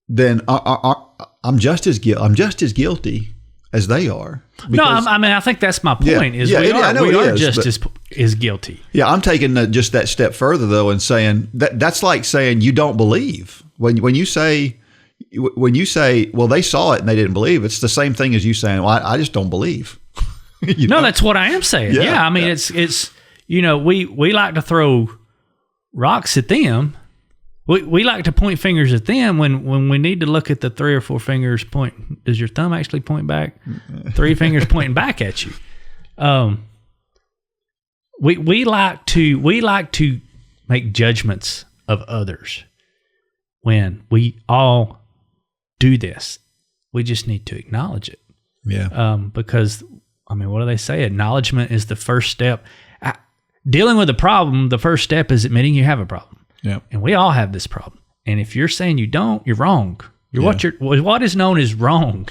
then I'm just as guilty as they are. No, I think that's my point. We are just as guilty. Yeah, I'm taking just that step further though, and saying that's like saying you don't believe when you say, well, they saw it and they didn't believe. It's the same thing as you saying, well, I just don't believe. No, that's what I am saying. Yeah, I mean, it's we like to throw rocks at them. We like to point fingers at them when we need to look at the 3 or 4 fingers point. Does your thumb actually point back? 3 fingers pointing back at you. We like to make judgments of others when we all do this. We just need to acknowledge it. Yeah. Because what do they say? Acknowledgement is the first step. Dealing with a problem, the first step is admitting you have a problem. Yeah. And we all have this problem. And if you're saying you don't, you're wrong. What is known as wrong.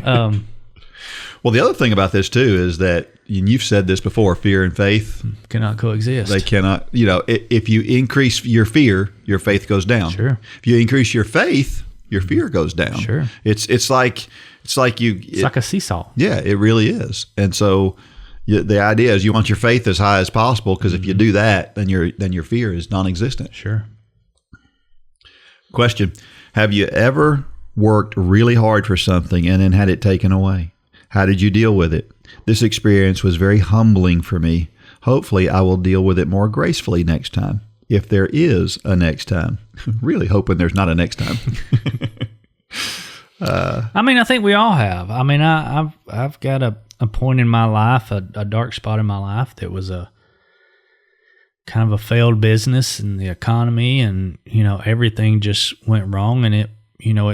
Well, the other thing about this too is that, and you've said this before, fear and faith cannot coexist. They cannot, if you increase your fear, your faith goes down. Sure. If you increase your faith, your fear goes down. Sure. It's like a seesaw. Yeah, it really is. And so the idea is you want your faith as high as possible, because if you do that, then your fear is non-existent. Sure. Question: have you ever worked really hard for something and then had it taken away? How did you deal with it? This experience was very humbling for me. Hopefully, I will deal with it more gracefully next time, if there is a next time. Really hoping there's not a next time. I think we all have. I've got a point in my life, a dark spot in my life that was a kind of a failed business in the economy, and everything just went wrong, and it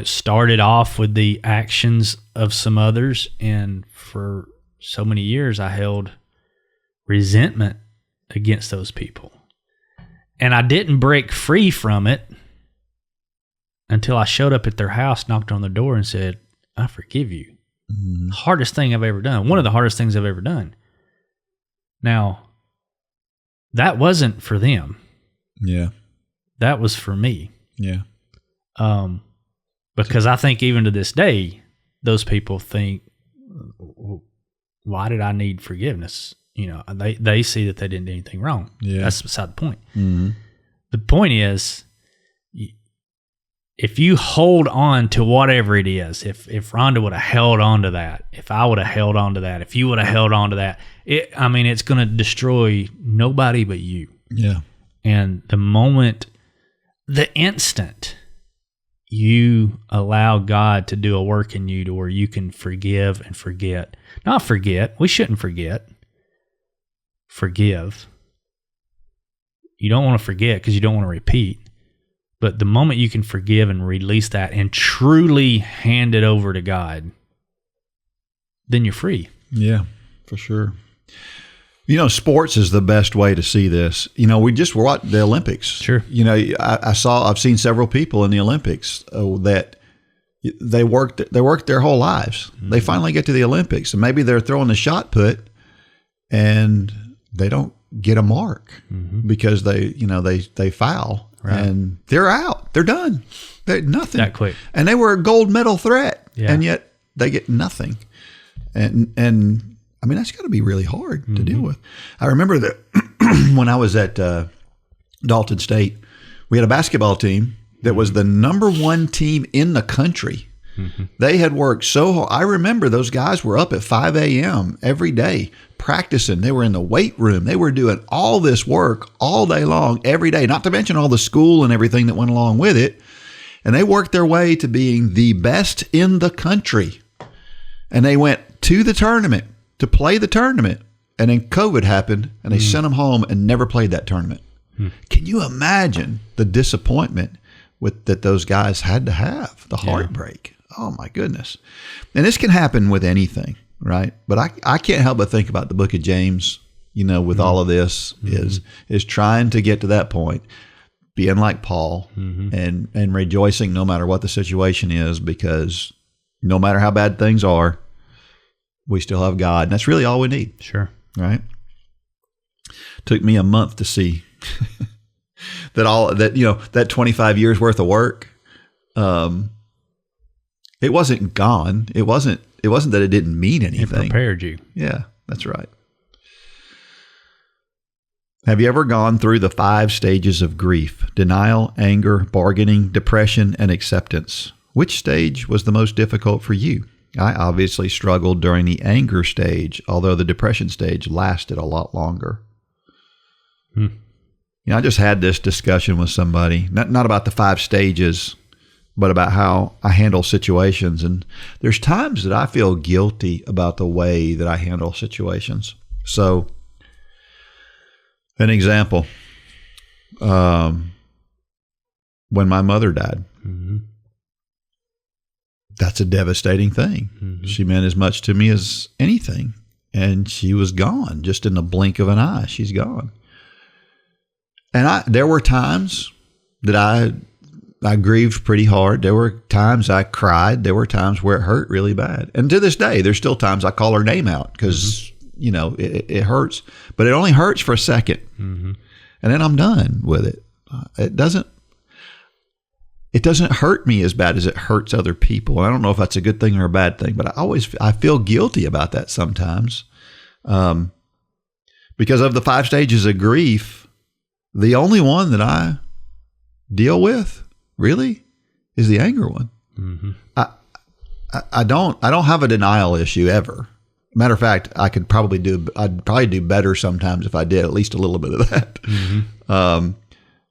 started off with the actions of some others, and for so many years I held resentment against those people, and I didn't break free from it until I showed up at their house, knocked on their door, and said, I forgive you. Mm-hmm. Hardest thing I've ever done. One of the hardest things I've ever done. Now, that wasn't for them. Yeah. That was for me. Yeah. Because I think even to this day, those people think, why did I need forgiveness? They see that they didn't do anything wrong. Yeah. That's beside the point. Mm-hmm. The point is, if you hold on to whatever it is, if Rhonda would have held on to that, if I would have held on to that, if you would have held on to that, it's going to destroy nobody but you. Yeah. And the instant you allow God to do a work in you to where you can forgive and forget. Not forget. We shouldn't forget. Forgive. You don't want to forget because you don't want to repeat. But the moment you can forgive and release that and truly hand it over to God, then you're free. Yeah, for sure. Sports is the best way to see this. We just were at the Olympics. Sure. I've seen several people in the Olympics that they worked their whole lives. Mm-hmm. They finally get to the Olympics, and maybe they're throwing the shot put, and they don't get a mark because they foul, and they're out. They're done. They're nothing. That quick. And they were a gold medal threat, and yet they get nothing. And I mean, that's got to be really hard to deal with. I remember that when I was at Dalton State, we had a basketball team that was the number one team in the country. They had worked so hard. I remember those guys were up at 5 a.m. every day practicing. They were in the weight room. They were doing all this work all day long, every day, not to mention all the school and everything that went along with it. And they worked their way to being the best in the country. And they went to the tournament to play the tournament. And then COVID happened, and they sent them home and never played that tournament. Can you imagine the disappointment that those guys had to have, the heartbreak? Oh, my goodness. And this can happen with anything, right? But I can't help but think about the book of James, with all of this, is trying to get to that point, being like Paul and rejoicing no matter what the situation is, because no matter how bad things are, we still have God. And that's really all we need. Sure. Right? Took me a month to see that 25 years worth of work, it wasn't gone. It wasn't that it didn't mean anything. It prepared you. Yeah, that's right. Have you ever gone through the 5 stages of grief? Denial, anger, bargaining, depression, and acceptance. Which stage was the most difficult for you? I obviously struggled during the anger stage, although the depression stage lasted a lot longer. I just had this discussion with somebody, not about the 5 stages, but about how I handle situations. And there's times that I feel guilty about the way that I handle situations. So, an example, when my mother died, that's a devastating thing. She meant as much to me as anything. And she was gone, just in the blink of an eye. She's gone. And there were times that I grieved pretty hard. There were times I cried. There were times where it hurt really bad. And to this day, there's still times I call her name out because, it hurts. But it only hurts for a second. And then I'm done with it. It doesn't hurt me as bad as it hurts other people. I don't know if that's a good thing or a bad thing, but I feel guilty about that sometimes. Because of the 5 stages of grief, the only one that I deal with really is the anger one. I don't have a denial issue ever. Matter of fact, I'd probably do better sometimes if I did at least a little bit of that.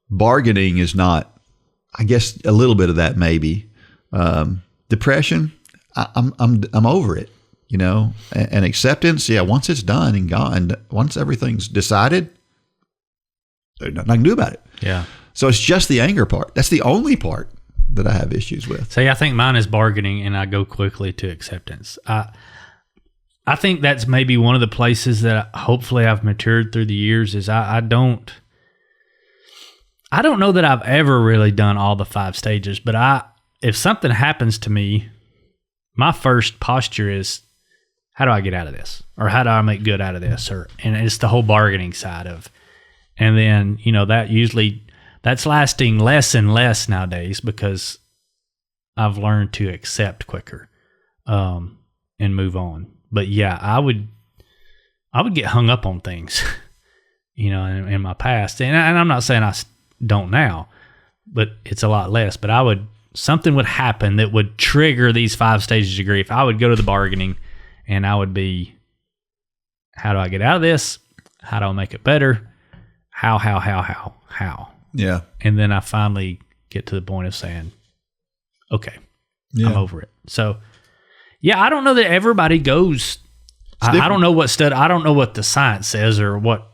Bargaining is not, I guess a little bit of that maybe. Depression, I'm over it, and acceptance. Yeah. Once it's done and gone, once everything's decided, there's nothing I can do about it. Yeah. So it's just the anger part. That's the only part that I have issues with. See, I think mine is bargaining, and I go quickly to acceptance. I think that's maybe one of the places that hopefully I've matured through the years is I don't know that I've ever really done all the 5 stages, but if something happens to me, my first posture is, how do I get out of this? Or how do I make good out of this? And it's the whole bargaining side of, and then, that's lasting less and less nowadays because I've learned to accept quicker and move on. But yeah, I would get hung up on things, in my past. And I'm not saying I don't now, but it's a lot less. But something would happen that would trigger these 5 stages of grief. I would go to the bargaining and I would be, how do I get out of this? How do I make it better? How? Yeah. And then I finally get to the point of saying, okay, I'm over it. So, yeah, I don't know that everybody goes. I don't know I don't know what the science says or what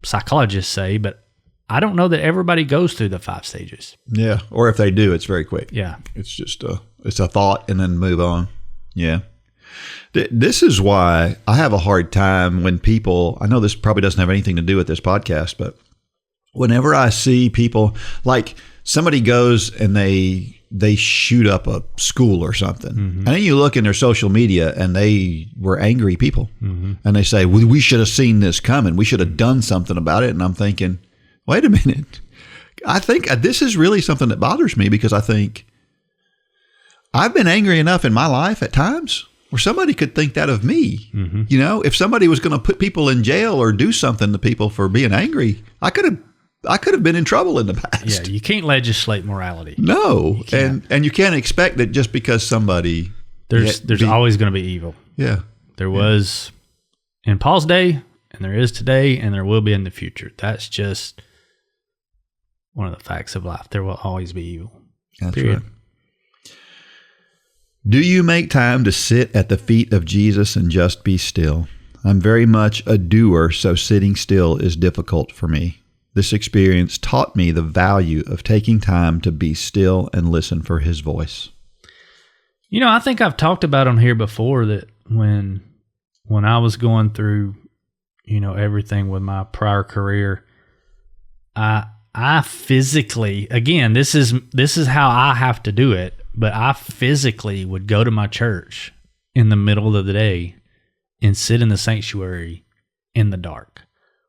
psychologists say, but I don't know that everybody goes through the 5 stages. Yeah. Or if they do, it's very quick. Yeah. It's just it's a thought and then move on. Yeah. This is why I have a hard time when people, I know this probably doesn't have anything to do with this podcast, but whenever I see people, like somebody goes and they they shoot up a school or something. And then you look in their social media and they were angry people. And they say, well, we should have seen this coming. We should have done something about it. And I'm thinking, wait a minute. I think this is really something that bothers me, because I think I've been angry enough in my life at times where somebody could think that of me. You know, if somebody was going to put people in jail or do something to people for being angry, I could have been in trouble in the past. Yeah, you can't legislate morality. No, and you can't expect that just because somebody there's always going to be evil. Yeah, there was in Paul's day, and there is today, and there will be in the future. That's just one of the facts of life. There will always be evil. That's right. Do you make time to sit at the feet of Jesus and just be still? I'm very much a doer, so sitting still is difficult for me. This experience taught me the value of taking time to be still and listen for His voice. You know, I think I've talked about on here before that when I was going through, you know, everything with my prior career, I physically, again, this is how I have to do it, but I physically would go to my church in the middle of the day and sit in the sanctuary in the dark,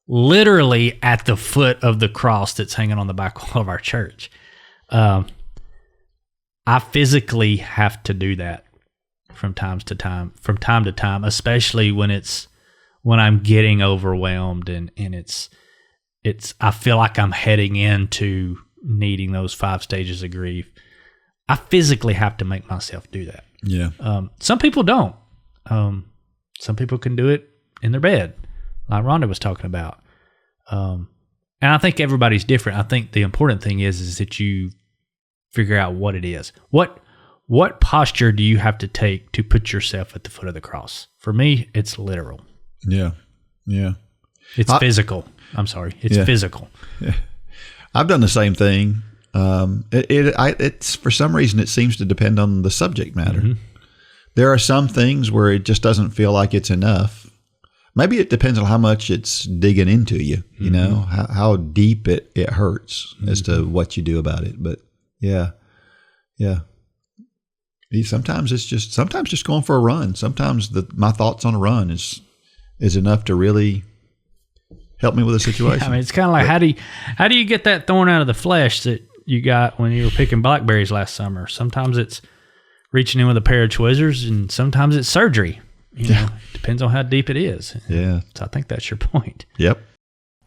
literally at the foot of the cross that's hanging on the back wall of our church. I physically have to do that from time to time, especially when I'm getting overwhelmed and it's I feel like I'm heading into needing those 5 stages of grief. I physically have to make myself do that. Yeah. Some people don't. Some people can do it in their bed, like Rhonda was talking about. And I think everybody's different. I think the important thing is that you figure out what it is. What posture do you have to take to put yourself at the foot of the cross? For me, it's literal. Yeah. Yeah. It's physical. I'm sorry. It's physical. Yeah. I've done the same thing. It's for some reason it seems to depend on the subject matter. There are some things where it just doesn't feel like it's enough. Maybe it depends on how much it's digging into you, you know, how deep it hurts as to what you do about it. But yeah. Sometimes just going for a run. Sometimes my thoughts on a run is enough to really help me with a situation. Yeah, I mean, it's kind of like, how do you get that thorn out of the flesh that you got when you were picking blackberries last summer? Sometimes it's reaching in with a pair of tweezers, and sometimes it's surgery. You know, depends on how deep it is. Yeah. So I think that's your point. Yep.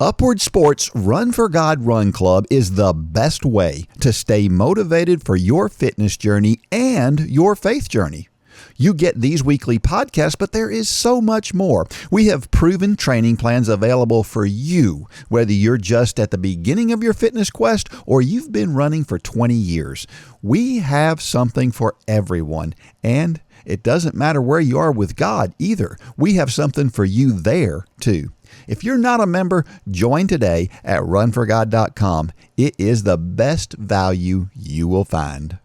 Upward Sports Run for God Run Club is the best way to stay motivated for your fitness journey and your faith journey. You get these weekly podcasts, but there is so much more. We have proven training plans available for you, whether you're just at the beginning of your fitness quest or you've been running for 20 years. We have something for everyone, and it doesn't matter where you are with God either. We have something for you there, too. If you're not a member, join today at runforgod.com. It is the best value you will find.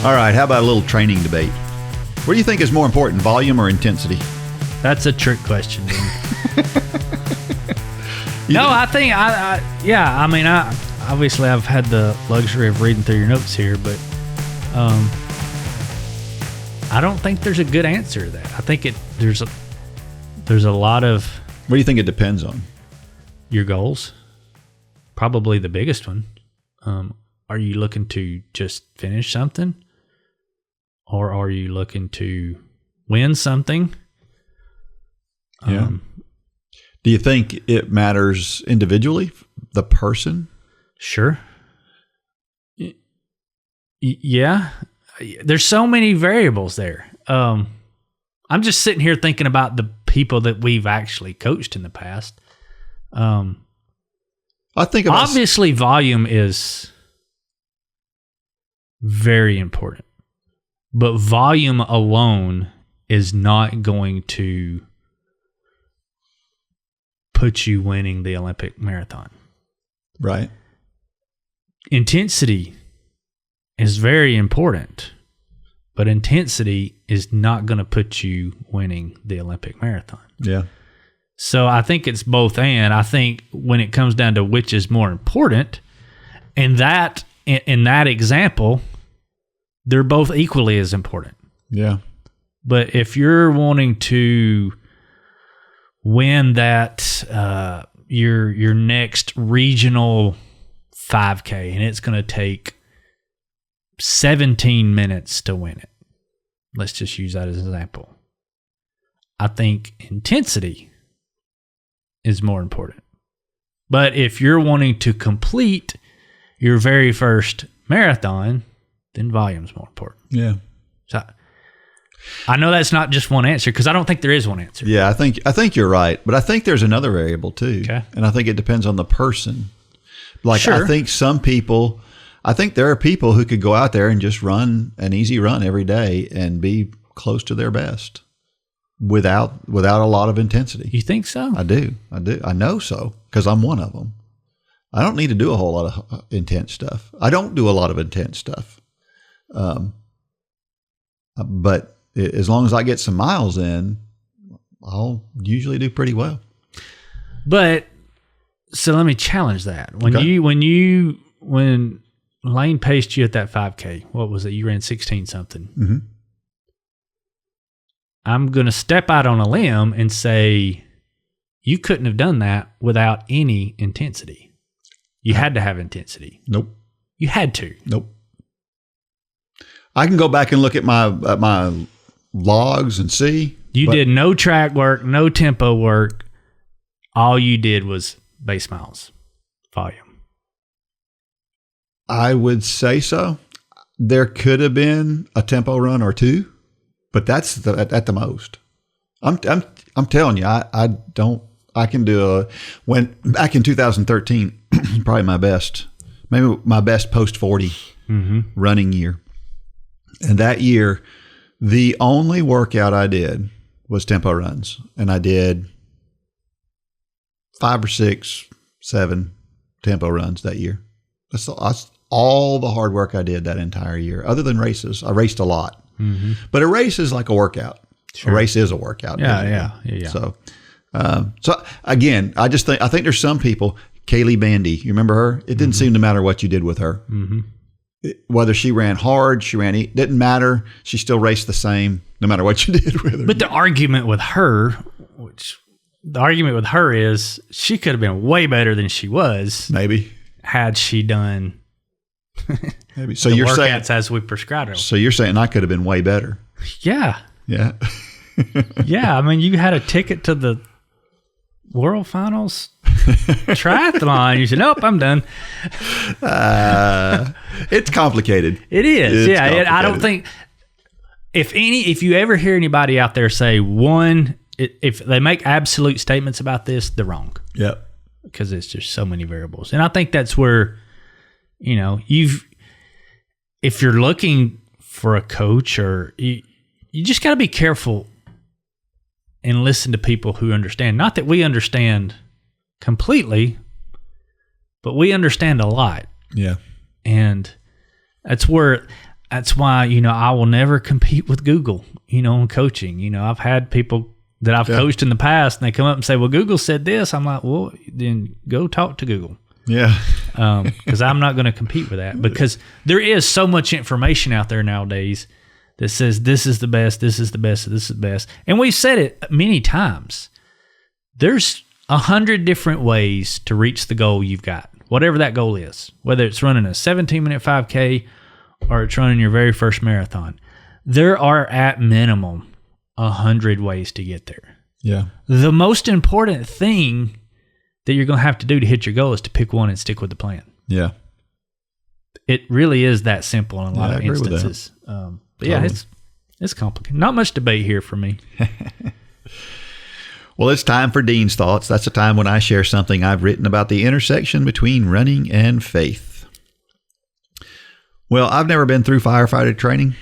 All right, how about a little training debate? What do you think is more important, volume or intensity? That's a trick question. No, I think obviously I've had the luxury of reading through your notes here, but I don't think there's a good answer to that. I think there's a lot of. What do you think it depends on? Your goals, probably the biggest one. Are you looking to just finish something, or are you looking to win something? Yeah. Do you think it matters individually, the person? Sure. Yeah. There's so many variables there. I'm just sitting here thinking about the people that we've actually coached in the past. I think obviously volume is very important, but volume alone is not going to put you winning the Olympic marathon. Right. Intensity is very important, but intensity is not going to put you winning the Olympic marathon. Yeah. So I think it's both and. I think when it comes down to which is more important, and that in that example, they're both equally as important. Yeah. But if you're wanting to win that your next regional 5K, and it's going to take 17 minutes to win it. Let's just use that as an example. I think intensity is more important. But if you're wanting to complete your very first marathon, then volume's more important. Yeah. So I know that's not just one answer, because I don't think there is one answer. Yeah, I think you're right, but I think there's another variable too. Okay. And I think it depends on the person. Like, Sure. I think there are people who could go out there and just run an easy run every day and be close to their best without a lot of intensity. You think so? I do. I know so, because I'm one of them. I don't need to do a whole lot of intense stuff. I don't do a lot of intense stuff. But as long as I get some miles in, I'll usually do pretty well. But so let me challenge that. When Okay. when Lane paced you at that 5K, what was it? You ran 16 something. Mm-hmm. I'm going to step out on a limb and say you couldn't have done that without any intensity. You had to have intensity. Nope. You had to. Nope. I can go back and look at my logs and see. You did no track work, no tempo work. All you did was base miles, volume. I would say so. There could have been a tempo run or two, but that's at the most. I'm telling you, I can do back in 2013, probably my best post 40 running year. And that year, the only workout I did was tempo runs. And I did 5 or 6, 7 tempo runs that year. That's all the hard work I did that entire year. Other than races, I raced a lot. Mm-hmm. But a race is like a workout. Sure. A race is a workout. Yeah. So again, I think there's some people, Kaylee Bandy, you remember her? It didn't seem to matter what you did with her. Mm-hmm. Whether she ran hard, didn't matter. She still raced the same, no matter what you did with her. But the argument with her is she could have been way better than she was. Maybe. Had she done maybe. So the you're workouts saying, as we prescribed her. So you're saying I could have been way better. Yeah. Yeah. Yeah. I mean, you had a ticket to the World Finals triathlon. You said, nope, I'm done. It's complicated. It is. It's I don't think if you ever hear anybody out there say if they make absolute statements about this, they're wrong. Yep. Because it's just so many variables. And I think that's where, if you're looking for a coach, or you just got to be careful and listen to people who understand. Not that we understand completely, but we understand a lot. Yeah. And that's why, I will never compete with Google, in coaching. I've had people that I've coached in the past, and they come up and say, well, Google said this. I'm like, well, then go talk to Google. Yeah. Because I'm not going to compete with that, because there is so much information out there nowadays that says this is the best, this is the best, this is the best. And we've said it many times. There's 100 different ways to reach the goal you've got, whatever that goal is, whether it's running a 17-minute 5K or it's running your very first marathon. There are at minimum 100 ways to get there. Yeah. The most important thing that you're going to have to do to hit your goal is to pick one and stick with the plan. Yeah. It really is that simple in a lot I of agree with that. instances. But yeah, it's complicated. Not much debate here for me. Well, it's time for Dean's Thoughts. That's a time when I share something I've written about the intersection between running and faith. Well, I've never been through firefighter training,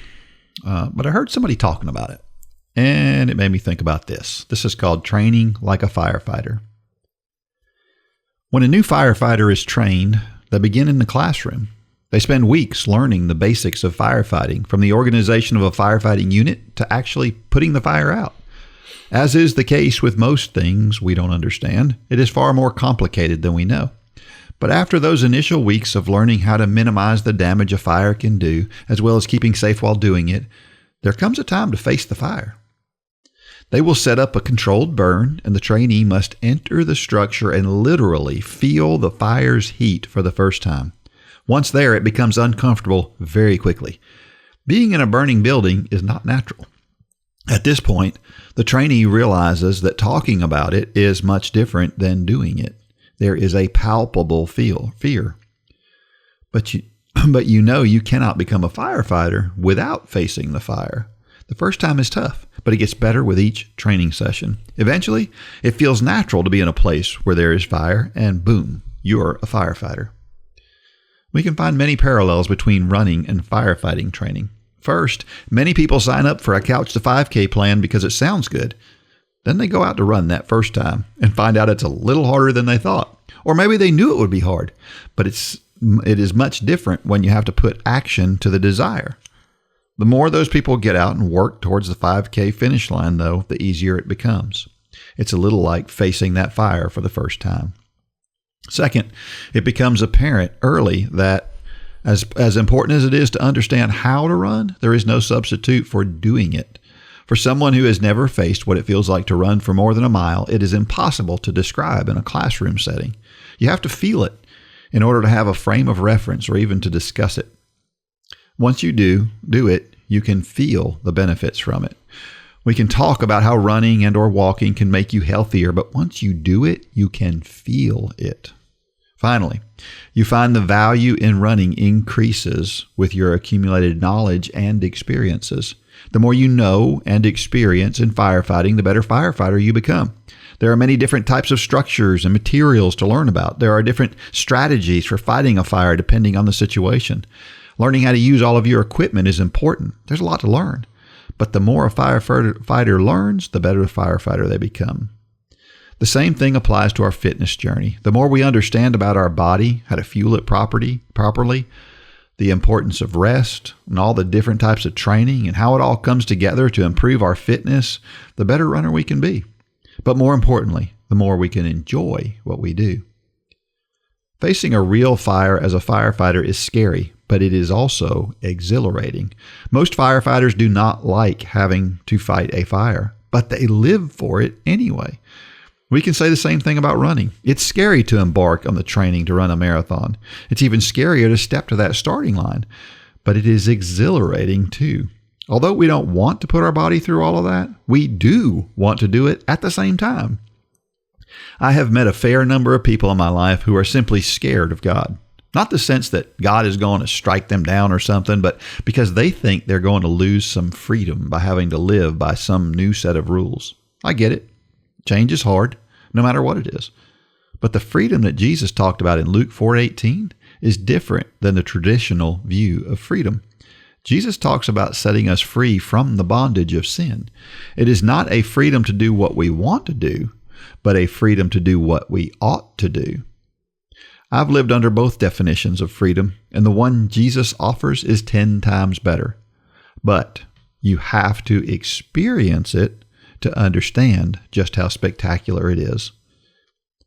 but I heard somebody talking about it, and it made me think about this. This is called training like a firefighter. When a new firefighter is trained, they begin in the classroom. They spend weeks learning the basics of firefighting, from the organization of a firefighting unit to actually putting the fire out. As is the case with most things we don't understand, it is far more complicated than we know. But after those initial weeks of learning how to minimize the damage a fire can do, as well as keeping safe while doing it, there comes a time to face the fire. They will set up a controlled burn, and the trainee must enter the structure and literally feel the fire's heat for the first time. Once there, it becomes uncomfortable very quickly. Being in a burning building is not natural. At this point, the trainee realizes that talking about it is much different than doing it. There is a palpable fear. But you know you cannot become a firefighter without facing the fire. The first time is tough, but it gets better with each training session. Eventually, it feels natural to be in a place where there is fire, and boom, you're a firefighter. We can find many parallels between running and firefighting training. First, many people sign up for a Couch to 5K plan because it sounds good. Then they go out to run that first time and find out it's a little harder than they thought. Or maybe they knew it would be hard, but it is much different when you have to put action to the desire. The more those people get out and work towards the 5K finish line, though, the easier it becomes. It's a little like facing that fire for the first time. Second, it becomes apparent early that as important as it is to understand how to run, there is no substitute for doing it. For someone who has never faced what it feels like to run for more than a mile, it is impossible to describe in a classroom setting. You have to feel it in order to have a frame of reference or even to discuss it. Once you do it, you can feel the benefits from it. We can talk about how running and or walking can make you healthier, but once you do it, you can feel it. Finally, you find the value in running increases with your accumulated knowledge and experiences. The more you know and experience in firefighting, the better firefighter you become. There are many different types of structures and materials to learn about. There are different strategies for fighting a fire depending on the situation. Learning how to use all of your equipment is important. There's a lot to learn. But the more a firefighter learns, the better a firefighter they become. The same thing applies to our fitness journey. The more we understand about our body, how to fuel it properly, the importance of rest, and all the different types of training, and how it all comes together to improve our fitness, the better runner we can be. But more importantly, the more we can enjoy what we do. Facing a real fire as a firefighter is scary, but it is also exhilarating. Most firefighters do not like having to fight a fire, but they live for it anyway. We can say the same thing about running. It's scary to embark on the training to run a marathon. It's even scarier to step to that starting line, but it is exhilarating too. Although we don't want to put our body through all of that, we do want to do it at the same time. I have met a fair number of people in my life who are simply scared of God. Not the sense that God is going to strike them down or something, but because they think they're going to lose some freedom by having to live by some new set of rules. I get it. Change is hard, no matter what it is. But the freedom that Jesus talked about in Luke 4:18 is different than the traditional view of freedom. Jesus talks about setting us free from the bondage of sin. It is not a freedom to do what we want to do, but a freedom to do what we ought to do. I've lived under both definitions of freedom, and the one Jesus offers is 10 times better. But you have to experience it to understand just how spectacular it is.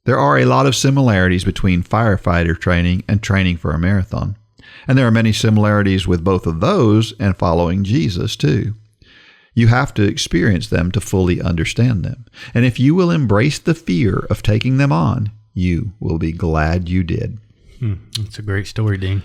There are a lot of similarities between firefighter training and training for a marathon. And there are many similarities with both of those and following Jesus too. You have to experience them to fully understand them. And if you will embrace the fear of taking them on, you will be glad you did. That's a great story, Dean.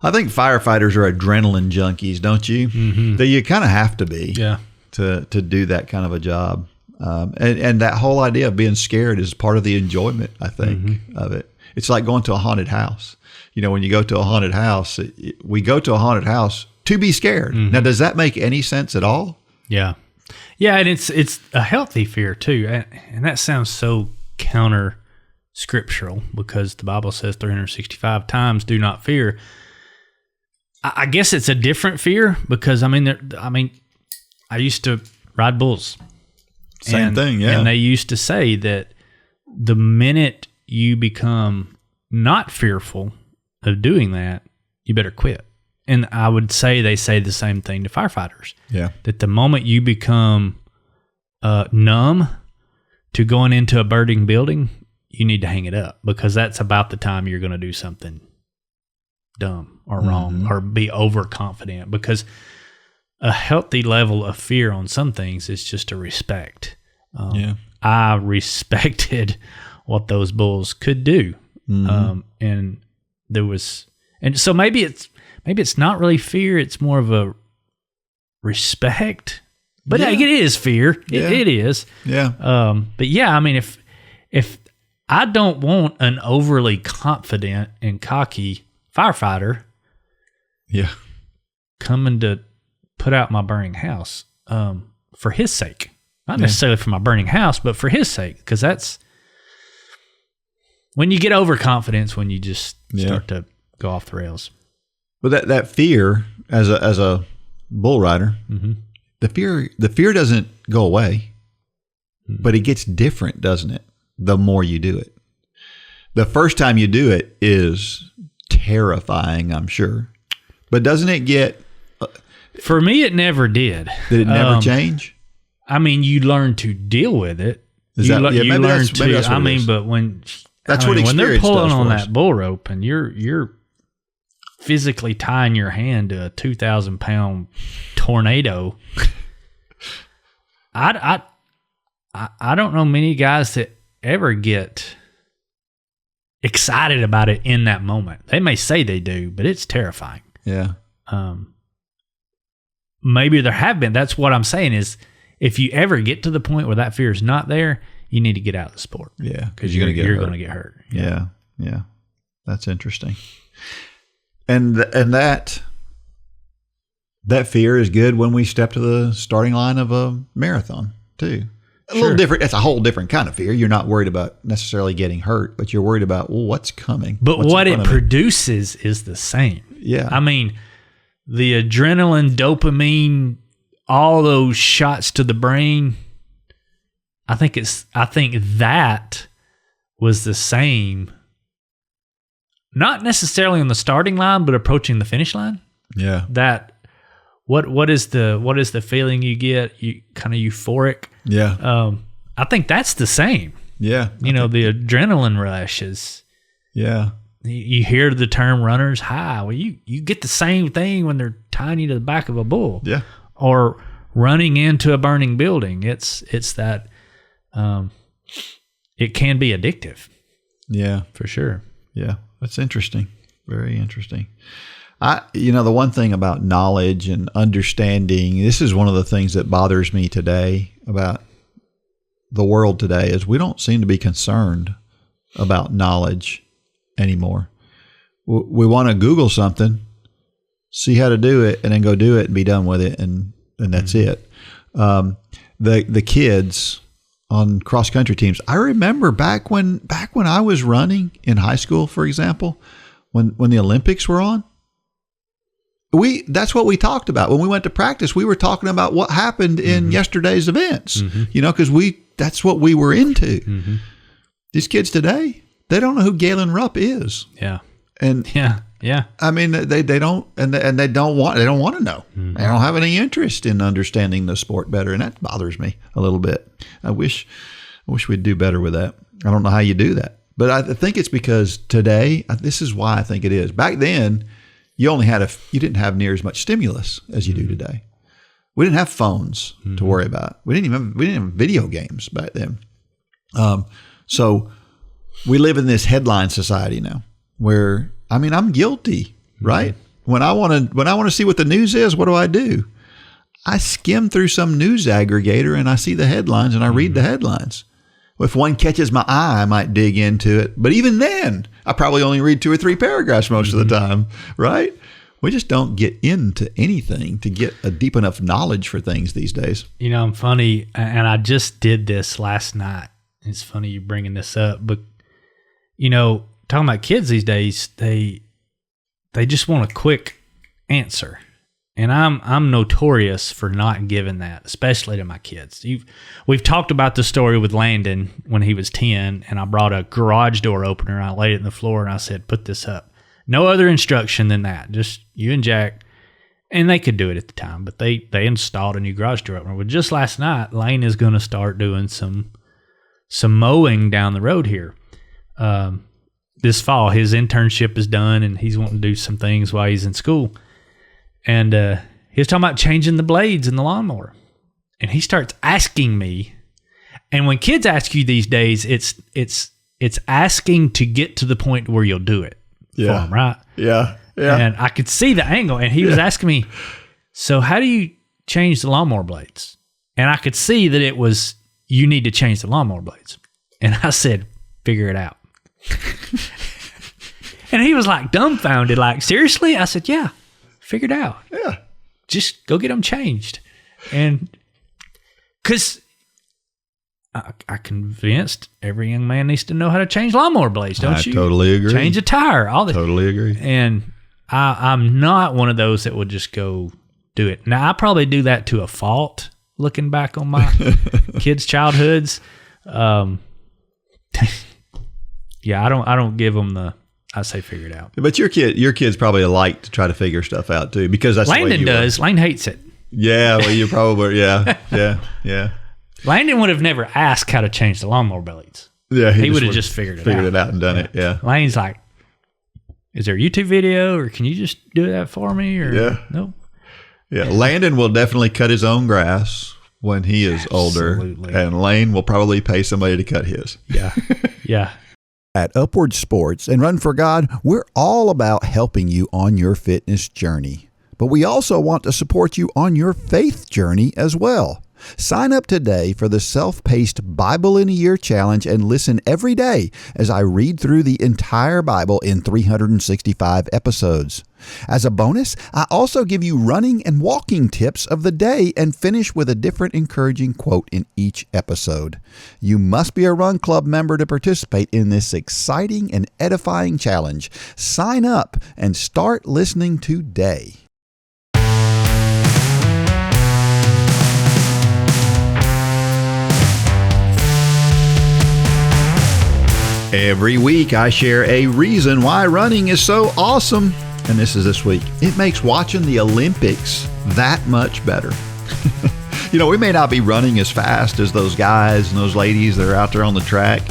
I think firefighters are adrenaline junkies, don't you? Mm-hmm. That you kind of have to be. Yeah. To do that kind of a job. And that whole idea of being scared is part of the enjoyment, I think, of it. It's like going to a haunted house. You know, when you go to a haunted house, we go to a haunted house to be scared. Mm-hmm. Now, does that make any sense at all? Yeah. Yeah, and it's a healthy fear too. And that sounds so counter scriptural because the Bible says 365 times do not fear. I guess it's a different fear because I used to ride bulls. Same thing, yeah. And they used to say that the minute you become not fearful of doing that, you better quit. And I would say they say the same thing to firefighters. Yeah. That the moment you become numb to going into a burning building, you need to hang it up, because that's about the time you're going to do something dumb or wrong or be overconfident, because a healthy level of fear on some things is just a respect. I respected what those bulls could do. And there was, and so maybe it's not really fear. It's more of a respect, but it is fear. It is. Yeah. But yeah, I mean, if I don't want an overly confident and cocky firefighter, coming to put out my burning house, for his sake, not necessarily for my burning house, but for his sake, because that's when you get overconfidence, when you just start to go off the rails. But that fear, as a bull rider, the fear doesn't go away, but it gets different, doesn't it? The more you do it. The first time you do it is terrifying, I'm sure. But doesn't it get... For me, it never did. Did it never change? I mean, you learn to deal with it. But when... That's when they're pulling on that bull rope and you're physically tying your hand to a 2,000-pound tornado, I don't know many guys that ever get excited about it in that moment. They may say they do, but it's terrifying. Yeah. Maybe there have been. That's what I'm saying is, if you ever get to the point where that fear is not there, you need to get out of the sport. Yeah, because you're going to get hurt. Yeah. That's interesting. And that fear is good when we step to the starting line of a marathon too. A little different. It's a whole different kind of fear. You're not worried about necessarily getting hurt, but you're worried about, well, what's coming. But what it produces is the same. Yeah. I mean, the adrenaline, dopamine, all those shots to the brain, I think that was the same. Not necessarily on the starting line, but approaching the finish line. Yeah. That what is the feeling you get? You kind of euphoric. Yeah. I think that's the same. Yeah. The adrenaline rush is. Yeah. You hear the term runner's high. Well, you get the same thing when they're tying you to the back of a bull. Yeah. Or running into a burning building. It's that it can be addictive. Yeah. For sure. Yeah. That's interesting. Very interesting. The one thing about knowledge and understanding, this is one of the things that bothers me today about the world today, is we don't seem to be concerned about knowledge anymore. We want to Google something, see how to do it, and then go do it and be done with it, and that's it. The kids on cross country teams, I remember back when I was running in high school, for example, when the Olympics were on, that's what we talked about. When we went to practice, we were talking about what happened in yesterday's events, because that's what we were into. These kids today, they don't know who Galen Rupp is. Yeah. And yeah. I mean, they don't, and they don't want to know. They don't have any interest in understanding the sport better, and that bothers me a little bit. I wish we'd do better with that. I don't know how you do that, but I think it's because today, this is why I think it is. Back then, you didn't have near as much stimulus as you do today. We didn't have phones to worry about. We didn't have video games back then. So we live in this headline society now, where, I mean, I'm guilty, right? When I want to see what the news is, what do? I skim through some news aggregator and I see the headlines and I read the headlines. If one catches my eye, I might dig into it. But even then, I probably only read 2 or 3 paragraphs most of the time, right? We just don't get into anything to get a deep enough knowledge for things these days. I'm funny, and I just did this last night. It's funny you bringing this up, but, talking about kids these days, they just want a quick answer. And I'm notorious for not giving that, especially to my kids. We've talked about the story with Landon when he was 10, and I brought a garage door opener, and I laid it on the floor, and I said, put this up. No other instruction than that. Just you and Jack. And they could do it at the time, but they installed a new garage door opener. Well, just last night, Lane is going to start doing some mowing down the road here. This fall, his internship is done, and he's wanting to do some things while he's in school. And he was talking about changing the blades in the lawnmower. And he starts asking me. And when kids ask you these days, it's asking to get to the point where you'll do it for them, right? Yeah. Yeah. And I could see the angle, and he was asking me, so how do you change the lawnmower blades? And I could see that it was, you need to change the lawnmower blades. And I said, figure it out. And he was like dumbfounded, like, seriously? I said, yeah, figure it out. Yeah. Just go get them changed. And because I convinced every young man needs to know how to change lawnmower blades, don't you? I totally agree. Change a tire, all that. Totally agree. And I'm not one of those that would just go do it. Now, I probably do that to a fault, looking back on my kids' childhoods. Yeah, I don't give them I say figure it out. But your kids probably like to try to figure stuff out too, because that's Landon the way you does. are. Lane hates it. Yeah, well, you probably yeah. Landon would have never asked how to change the lawnmower blades. Yeah, he would have just figured it out and done it. Yeah. Lane's like, is there a YouTube video, or can you just do that for me? Or nope. Yeah, Landon will definitely cut his own grass when he is older, and Lane will probably pay somebody to cut his. Yeah, yeah. At Upward Sports and Run for God, we're all about helping you on your fitness journey. But we also want to support you on your faith journey as well. Sign up today for the self-paced Bible in a Year Challenge and listen every day as I read through the entire Bible in 365 episodes. As a bonus, I also give you running and walking tips of the day and finish with a different encouraging quote in each episode. You must be a Run Club member to participate in this exciting and edifying challenge. Sign up and start listening today. Every week I share a reason why running is so awesome. And this week. It makes watching the Olympics that much better. We may not be running as fast as those guys and those ladies that are out there on the track,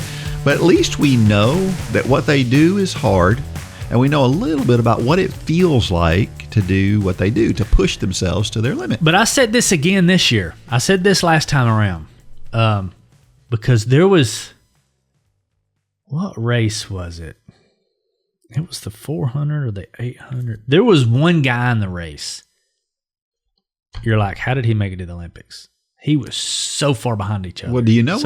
but at least we know that what they do is hard, and we know a little bit about what it feels like to do what they do, to push themselves to their limit. But I said this again this year. I said this last time around, because there was... What race was it? It was the 400 or the 800. There was one guy in the race. You're like, how did he make it to the Olympics? He was so far behind each other. Well, do you know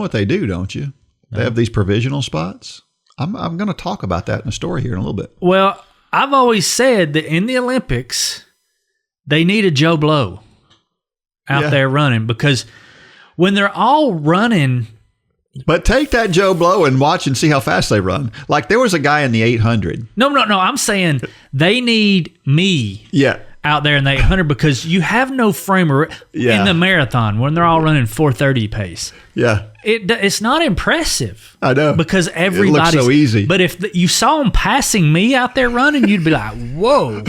what they do, don't you? No. They have these provisional spots. I'm going to talk about that in a story here in a little bit. Well, I've always said that in the Olympics, they need a Joe Blow out there running, because when they're all running. But take that Joe Blow and watch and see how fast they run. Like, there was a guy in the 800. No. I'm saying they need me out there in the 800, because you have no framer in the marathon when they're all running 4:30 pace. Yeah. It's not impressive. I know. Because everybody's... It looks so easy. But if you saw them passing me out there running, you'd be like, whoa,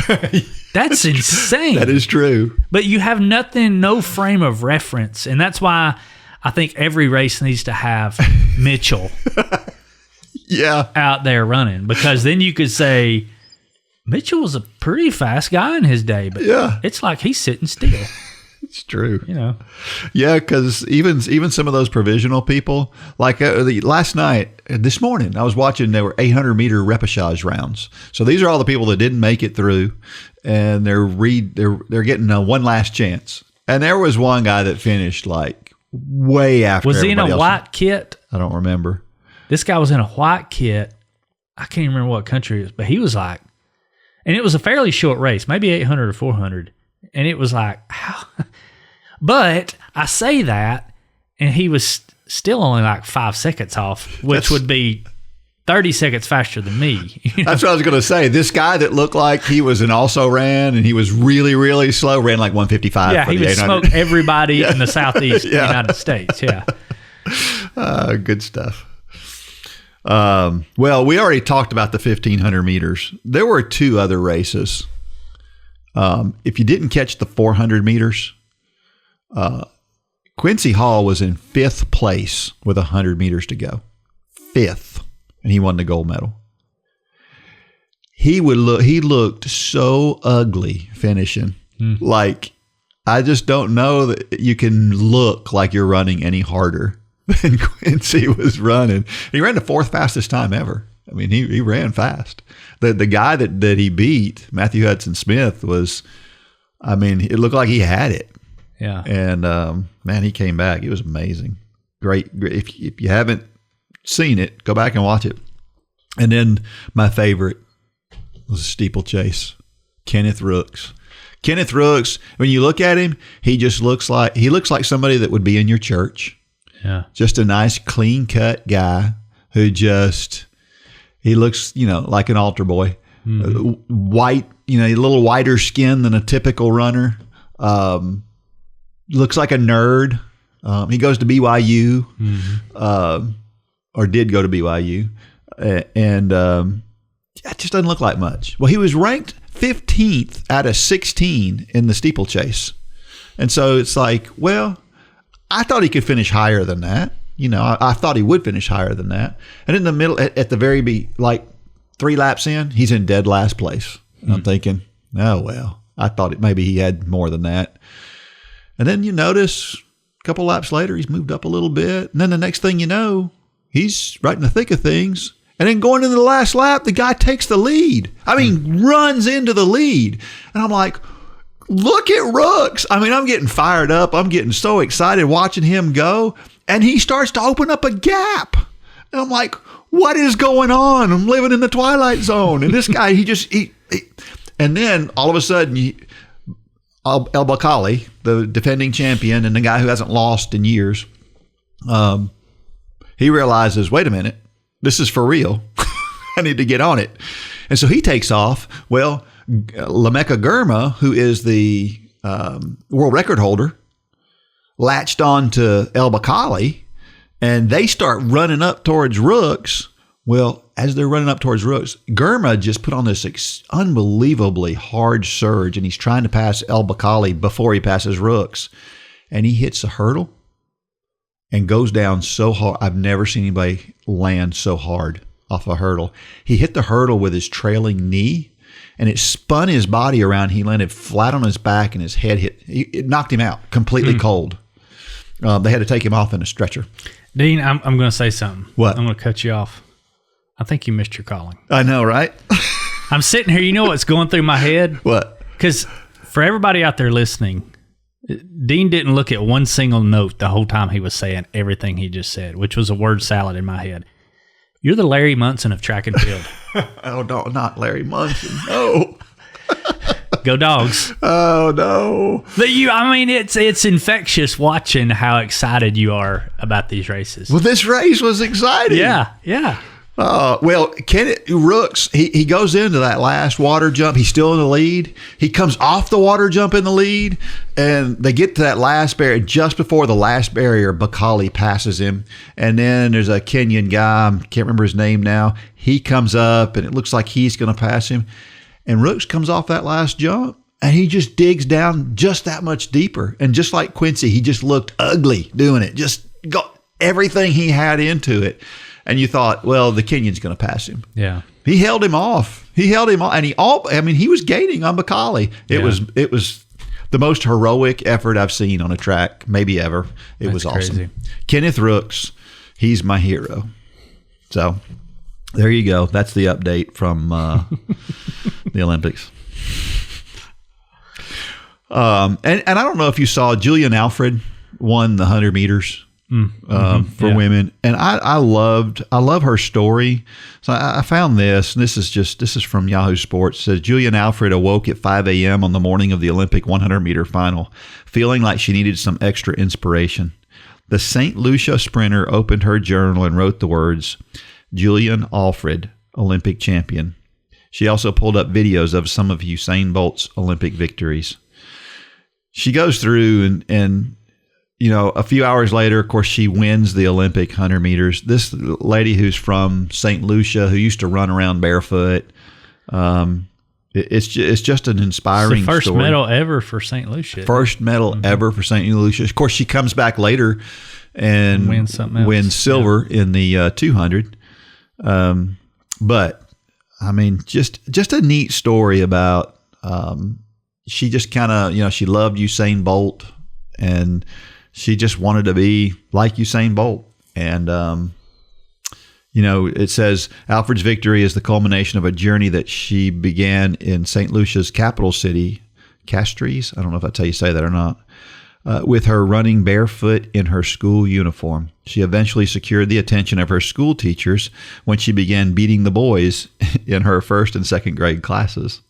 that's insane. That is true. But you have no frame of reference. And that's why... I think every race needs to have Mitchell out there running, because then you could say Mitchell was a pretty fast guy in his day, but it's like he's sitting still. It's true. Yeah, because even some of those provisional people, like this morning, I was watching, there were 800-meter repechage rounds. So these are all the people that didn't make it through, and they're getting one last chance. And there was one guy that finished like way after. Was he in a else. white kit? I don't remember. This guy was in a white kit. I can't even remember what country it was, but he was like, and it was a fairly short race, maybe 800 or 400. And it was like, how? But I say that, and he was still only like 5 seconds off, which would be 30 seconds faster than me. That's what I was going to say. This guy that looked like he was an also ran, and he was really, really slow, ran like 155. Yeah, he would 800. Smoke everybody in the southeast United States. Yeah. Good stuff. Well, we already talked about the 1,500 meters. There were 2 other races. If you didn't catch the 400 meters, Quincy Hall was in 5th place with 100 meters to go. 5th. And he won the gold medal. He looked so ugly finishing. Like, I just don't know that you can look like you're running any harder than Quincy was running. He ran the 4th fastest time ever. I mean, he ran fast. The guy that he beat, Matthew Hudson Smith, was, I mean, it looked like he had it. Yeah. And, man, he came back. It was amazing. Great. If you haven't seen it, go back and watch it. And then my favorite was steeplechase, Kenneth Rooks. Kenneth Rooks, when you look at him, he looks like somebody that would be in your church. Yeah. Just a nice, clean-cut guy who he looks, like an altar boy. White, a little whiter skin than a typical runner. Looks like a nerd. He goes to BYU, or did go to BYU. And it just doesn't look like much. Well, he was ranked 15th out of 16 in the steeplechase. And so it's like, well, I thought he could finish higher than that. I thought he would finish higher than that. And in the middle, at the very, 3 laps in, he's in dead last place. And I'm thinking, oh, well, I thought maybe he had more than that. And then you notice a couple laps later, he's moved up a little bit. And then the next thing you know, he's right in the thick of things. And then going into the last lap, the guy takes the lead. I mean, runs into the lead. And I'm like, look at Rooks. I mean, I'm getting fired up. I'm getting so excited watching him go. And he starts to open up a gap. And I'm like, what is going on? I'm living in the twilight zone. And this guy, and then all of a sudden, El Bakali, the defending champion and the guy who hasn't lost in years, he realizes, wait a minute, this is for real. I need to get on it. And so he takes off. Well, Lameka Girma, who is the world record holder, latched on to El Bakali, and they start running up towards Rooks. Well, as they're running up towards Rooks, Girma just put on this unbelievably hard surge, and he's trying to pass El Bakali before he passes Rooks. And he hits a hurdle and goes down so hard. I've never seen anybody land so hard off a hurdle. He hit the hurdle with his trailing knee, and it spun his body around. He landed flat on his back, and his head it knocked him out, completely cold. They had to take him off in a stretcher. Dean, I'm going to say something. What? I'm going to cut you off. I think you missed your calling. I know, right? I'm sitting here. You know what's going through my head? What? Because for everybody out there listening, Dean didn't look at one single note the whole time he was saying everything he just said, which was a word salad in my head. You're the Larry Munson of track and field. Oh, no, not Larry Munson. No. Go Dogs. Oh, no. It's infectious watching how excited you are about these races. Well, this race was exciting. Yeah. Well, Kenneth Rooks, he goes into that last water jump. He's still in the lead. He comes off the water jump in the lead, and they get to that last barrier. Just before the last barrier, Bakali passes him. And then there's a Kenyan guy, I can't remember his name now. He comes up, and it looks like he's going to pass him. And Rooks comes off that last jump, and he just digs down just that much deeper. And just like Quincy, he just looked ugly doing it. Just got everything he had into it. And you thought, well, the Kenyan's going to pass him. Yeah. He held him off. And he was gaining on Bakali. It was the most heroic effort I've seen on a track, maybe ever. It was awesome. Crazy. Kenneth Rooks, he's my hero. So there you go. That's the update from the Olympics. And I don't know if you saw Julien Alfred won the 100 meters. For women, and I love her story. So I found this, and this is from Yahoo Sports. It says Julien Alfred awoke at 5 a.m. on the morning of the Olympic 100 meter final, feeling like she needed some extra inspiration. The St. Lucia sprinter opened her journal and wrote the words, "Julien Alfred, Olympic champion." She also pulled up videos of some of Usain Bolt's Olympic victories. She goes through and a few hours later, of course, she wins the Olympic 100 meters. This lady who's from St. Lucia, who used to run around barefoot, it's just an inspiring it's the first story. medal ever for St. Lucia. First medal ever for St. Lucia. Of course, she comes back later and wins silver in the 200. But I mean, just a neat story about she just kind of, she loved Usain Bolt, and she just wanted to be like Usain Bolt. And it says Alfred's victory is the culmination of a journey that she began in St. Lucia's capital city, Castries. I don't know if that's how you say that or not. With her running barefoot in her school uniform. She eventually secured the attention of her school teachers when she began beating the boys in her first and second grade classes.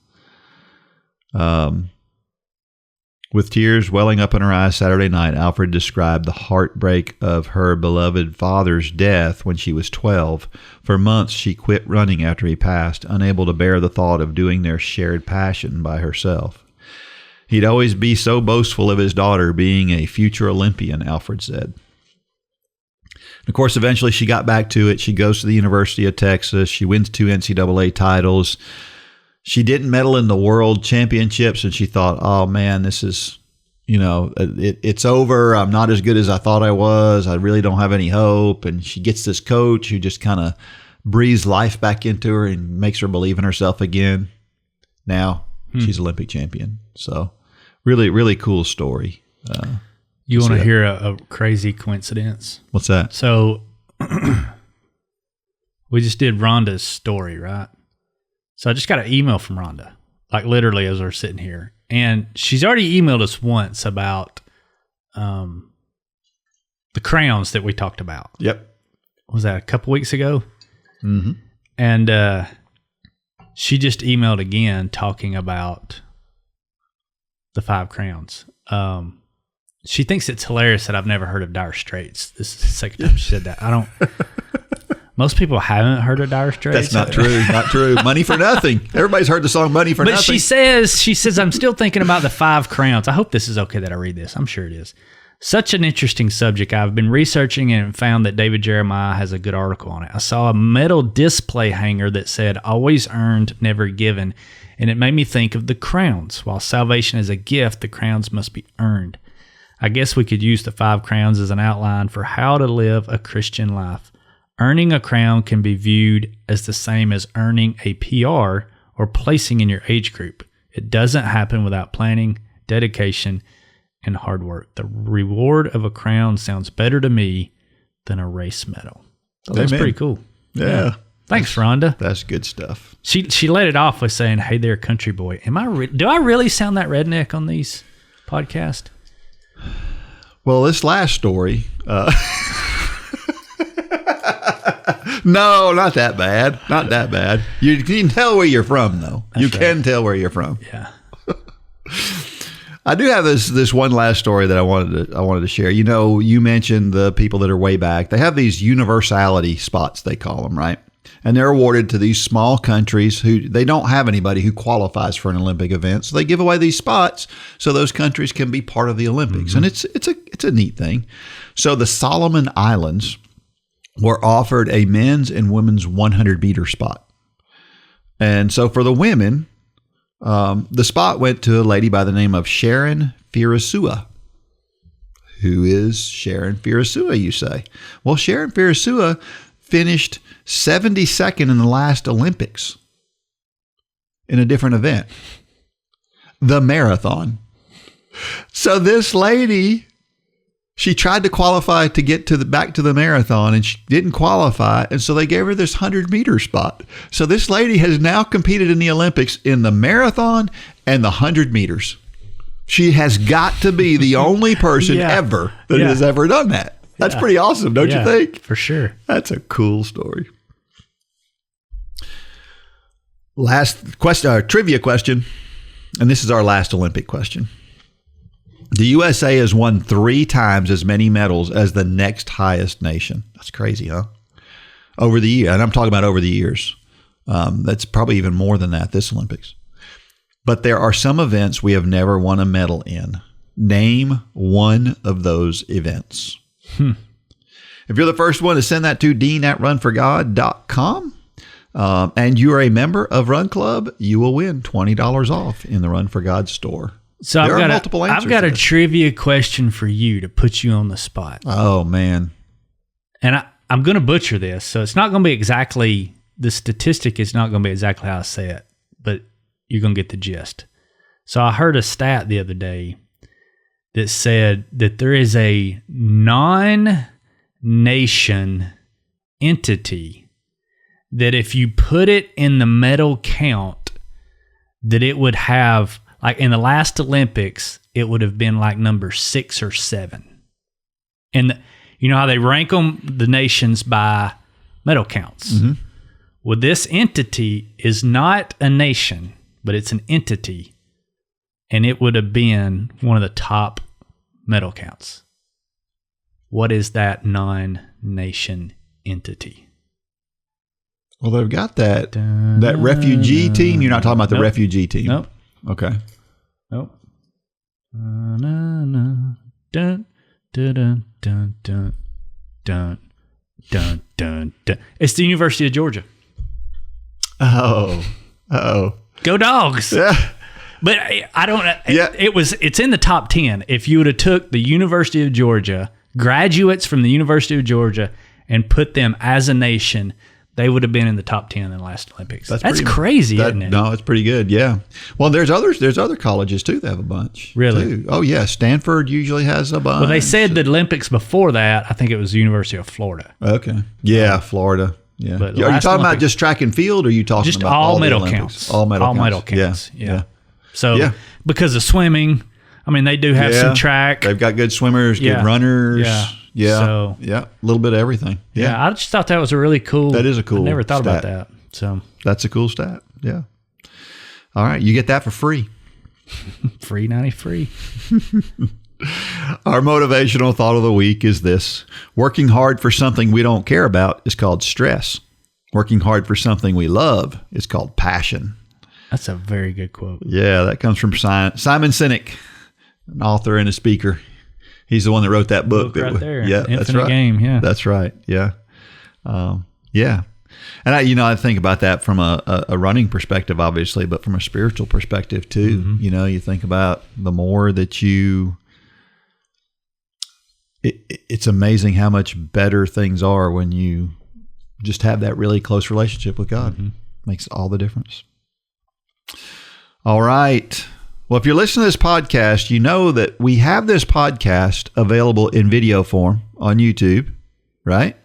With tears welling up in her eyes Saturday night, Alfred described the heartbreak of her beloved father's death when she was 12. For months, she quit running after he passed, unable to bear the thought of doing their shared passion by herself. He'd always be so boastful of his daughter being a future Olympian, Alfred said. Of course, eventually she got back to it. She goes to the University of Texas. She wins 2 NCAA titles. She didn't medal in the world championships, and she thought, oh, man, this is, it's over. I'm not as good as I thought I was. I really don't have any hope. And she gets this coach who just kind of breathes life back into her and makes her believe in herself again. Now she's Olympic champion. So really, really cool story. You want to hear a crazy coincidence? What's that? So we just did Rhonda's story, right? So I just got an email from Rhonda, like literally as we're sitting here. And she's already emailed us once about the crowns that we talked about. Yep. Was that a couple weeks ago? Mm-hmm. And she just emailed again talking about the 5 crowns. She thinks it's hilarious that I've never heard of Dire Straits. This is the second time she said that. Most people haven't heard of Dire Straits. That's not true. Not true. Money for Nothing. Everybody's heard the song Money for Nothing. But she says, I'm still thinking about the 5 crowns. I hope this is okay that I read this. I'm sure it is. Such an interesting subject. I've been researching and found that David Jeremiah has a good article on it. I saw a metal display hanger that said, always earned, never given. And it made me think of the crowns. While salvation is a gift, the crowns must be earned. I guess we could use the 5 crowns as an outline for how to live a Christian life. Earning a crown can be viewed as the same as earning a PR or placing in your age group. It doesn't happen without planning, dedication, and hard work. The reward of a crown sounds better to me than a race medal. So that's pretty cool. Yeah. Thanks, Rhonda. That's good stuff. She let it off with saying, "Hey there, country boy." Do I really sound that redneck on these podcasts? Well, this last story. No, not that bad. Not that bad. You can tell where you're from, though. You can tell where you're from. Yeah. I do have this one last story that I wanted to share. You mentioned the people that are way back. They have these universality spots, they call them, right? And they're awarded to these small countries who they don't have anybody who qualifies for an Olympic event. So they give away these spots so those countries can be part of the Olympics. Mm-hmm. And it's a neat thing. So the Solomon Islands were offered a men's and women's 100-meter spot. And so for the women, the spot went to a lady by the name of Sharon Firisua. Who is Sharon Firisua, you say? Well, Sharon Firisua finished 72nd in the last Olympics in a different event, the marathon. So this lady, she tried to qualify to get back to the marathon, and she didn't qualify, and so they gave her this 100-meter spot. So this lady has now competed in the Olympics in the marathon and the 100 meters. She has got to be the only person ever that has ever done that. That's pretty awesome, don't you think? For sure. That's a cool story. Last question, trivia question, and this is our last Olympic question. The USA has won 3 times as many medals as the next highest nation. That's crazy, huh? Over the year, and I'm talking about over the years. That's probably even more than that, this Olympics. But there are some events we have never won a medal in. Name one of those events. If you're the first one to send that to dean@runforgod.com, and you're a member of Run Club, you will win $20 off in the Run for God store. So I've got a trivia question for you to put you on the spot. Oh, man. And I'm going to butcher this, so it's not going to be exactly, the statistic is not going to be exactly how I say it, but you're going to get the gist. So I heard a stat the other day that said that there is a non-nation entity that if you put it in the medal count, that it would have, like in the last Olympics, it would have been like number 6 or 7. And you know how they rank them, the nations, by medal counts? Mm-hmm. Well, this entity is not a nation, but it's an entity. And it would have been one of the top medal counts. What is that non-nation entity? Well, they've got that refugee team. You're not talking about the refugee team. Nope. Okay. Nope. Dun, dun, dun, dun, dun, dun, dun, dun, dun. It's the University of Georgia. Oh. Go Dogs. Yeah. But I don't. Yeah. It's in the top 10. If you would have took the University of Georgia, graduates from the University of Georgia, and put them as a nation, they would have been in the top 10 in the last Olympics. That's crazy, isn't it? No, it's pretty good. Yeah. Well, there's other colleges too that have a bunch. Really? Too. Oh yeah, Stanford usually has a bunch. Well, they said the Olympics before that. I think it was the University of Florida. Okay. Yeah, Florida. Yeah. But are you talking about just track and field, or are you talking just about all medal Olympics? counts? All medal counts. Yeah. So because of swimming, I mean, they do have some track. They've got good swimmers, good runners. Yeah. So, a little bit of everything. Yeah. I just thought that was a really cool. That is a cool. I never thought stat. about that. So that's a cool stat. Yeah. All right, you get that for free. Free 90 free. Our motivational thought of the week is this: working hard for something we don't care about is called stress. Working hard for something we love is called passion. That's a very good quote. Yeah, that comes from Simon Sinek, an author and a speaker. He's the one that wrote that book. Right there. Yeah, Infinite that's right. Game. Yeah, that's right. Yeah, yeah. And I think about that from a running perspective, obviously, but from a spiritual perspective too. Mm-hmm. You think about the more that it's amazing how much better things are when you just have that really close relationship with God. Mm-hmm. Makes all the difference. All right. Well, if you're listening to this podcast, you know that we have this podcast available in video form on YouTube, right?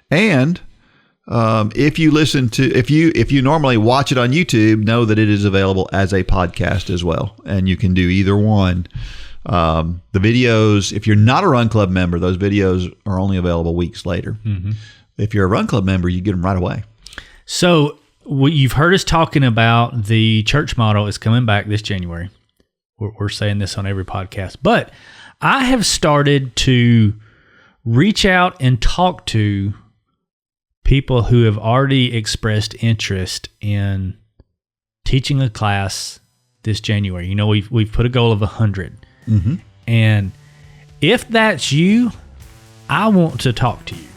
And if you normally watch it on YouTube, know that it is available as a podcast as well, and you can do either one. The videos, if you're not a Run Club member, those videos are only available weeks later. Mm-hmm. If you're a Run Club member, you get them right away. So you've heard us talking about the church model is coming back this January. We're saying this on every podcast, but I have started to reach out and talk to people who have already expressed interest in teaching a class this January. We've put a goal of 100. Mm-hmm. And if that's you, I want to talk to you.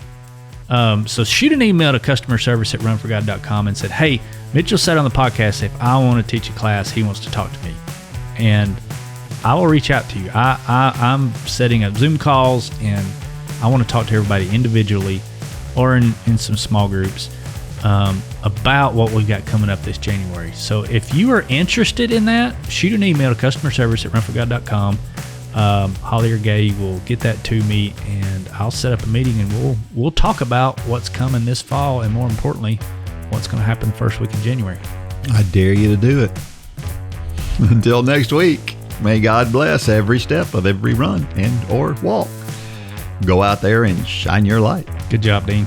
So shoot an email to customerservice@runforgod.com and said, hey, Mitchell said on the podcast, if I want to teach a class, he wants to talk to me. And I will reach out to you. I'm setting up Zoom calls, and I want to talk to everybody individually or in some small groups about what we've got coming up this January. So if you are interested in that, shoot an email to customerservice@runforgod.com. Holly or Gay will get that to me, and I'll set up a meeting, and we'll talk about what's coming this fall, and more importantly, what's going to happen first week in January. I dare you to do it. Until next week, may God bless every step of every run and or walk. Go out there and shine your light. Good job, Dean.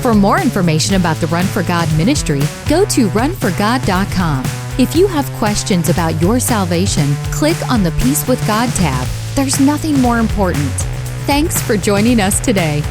For more information about the Run for God ministry, go to runforgod.com. If you have questions about your salvation, click on the Peace with God tab. There's nothing more important. Thanks for joining us today.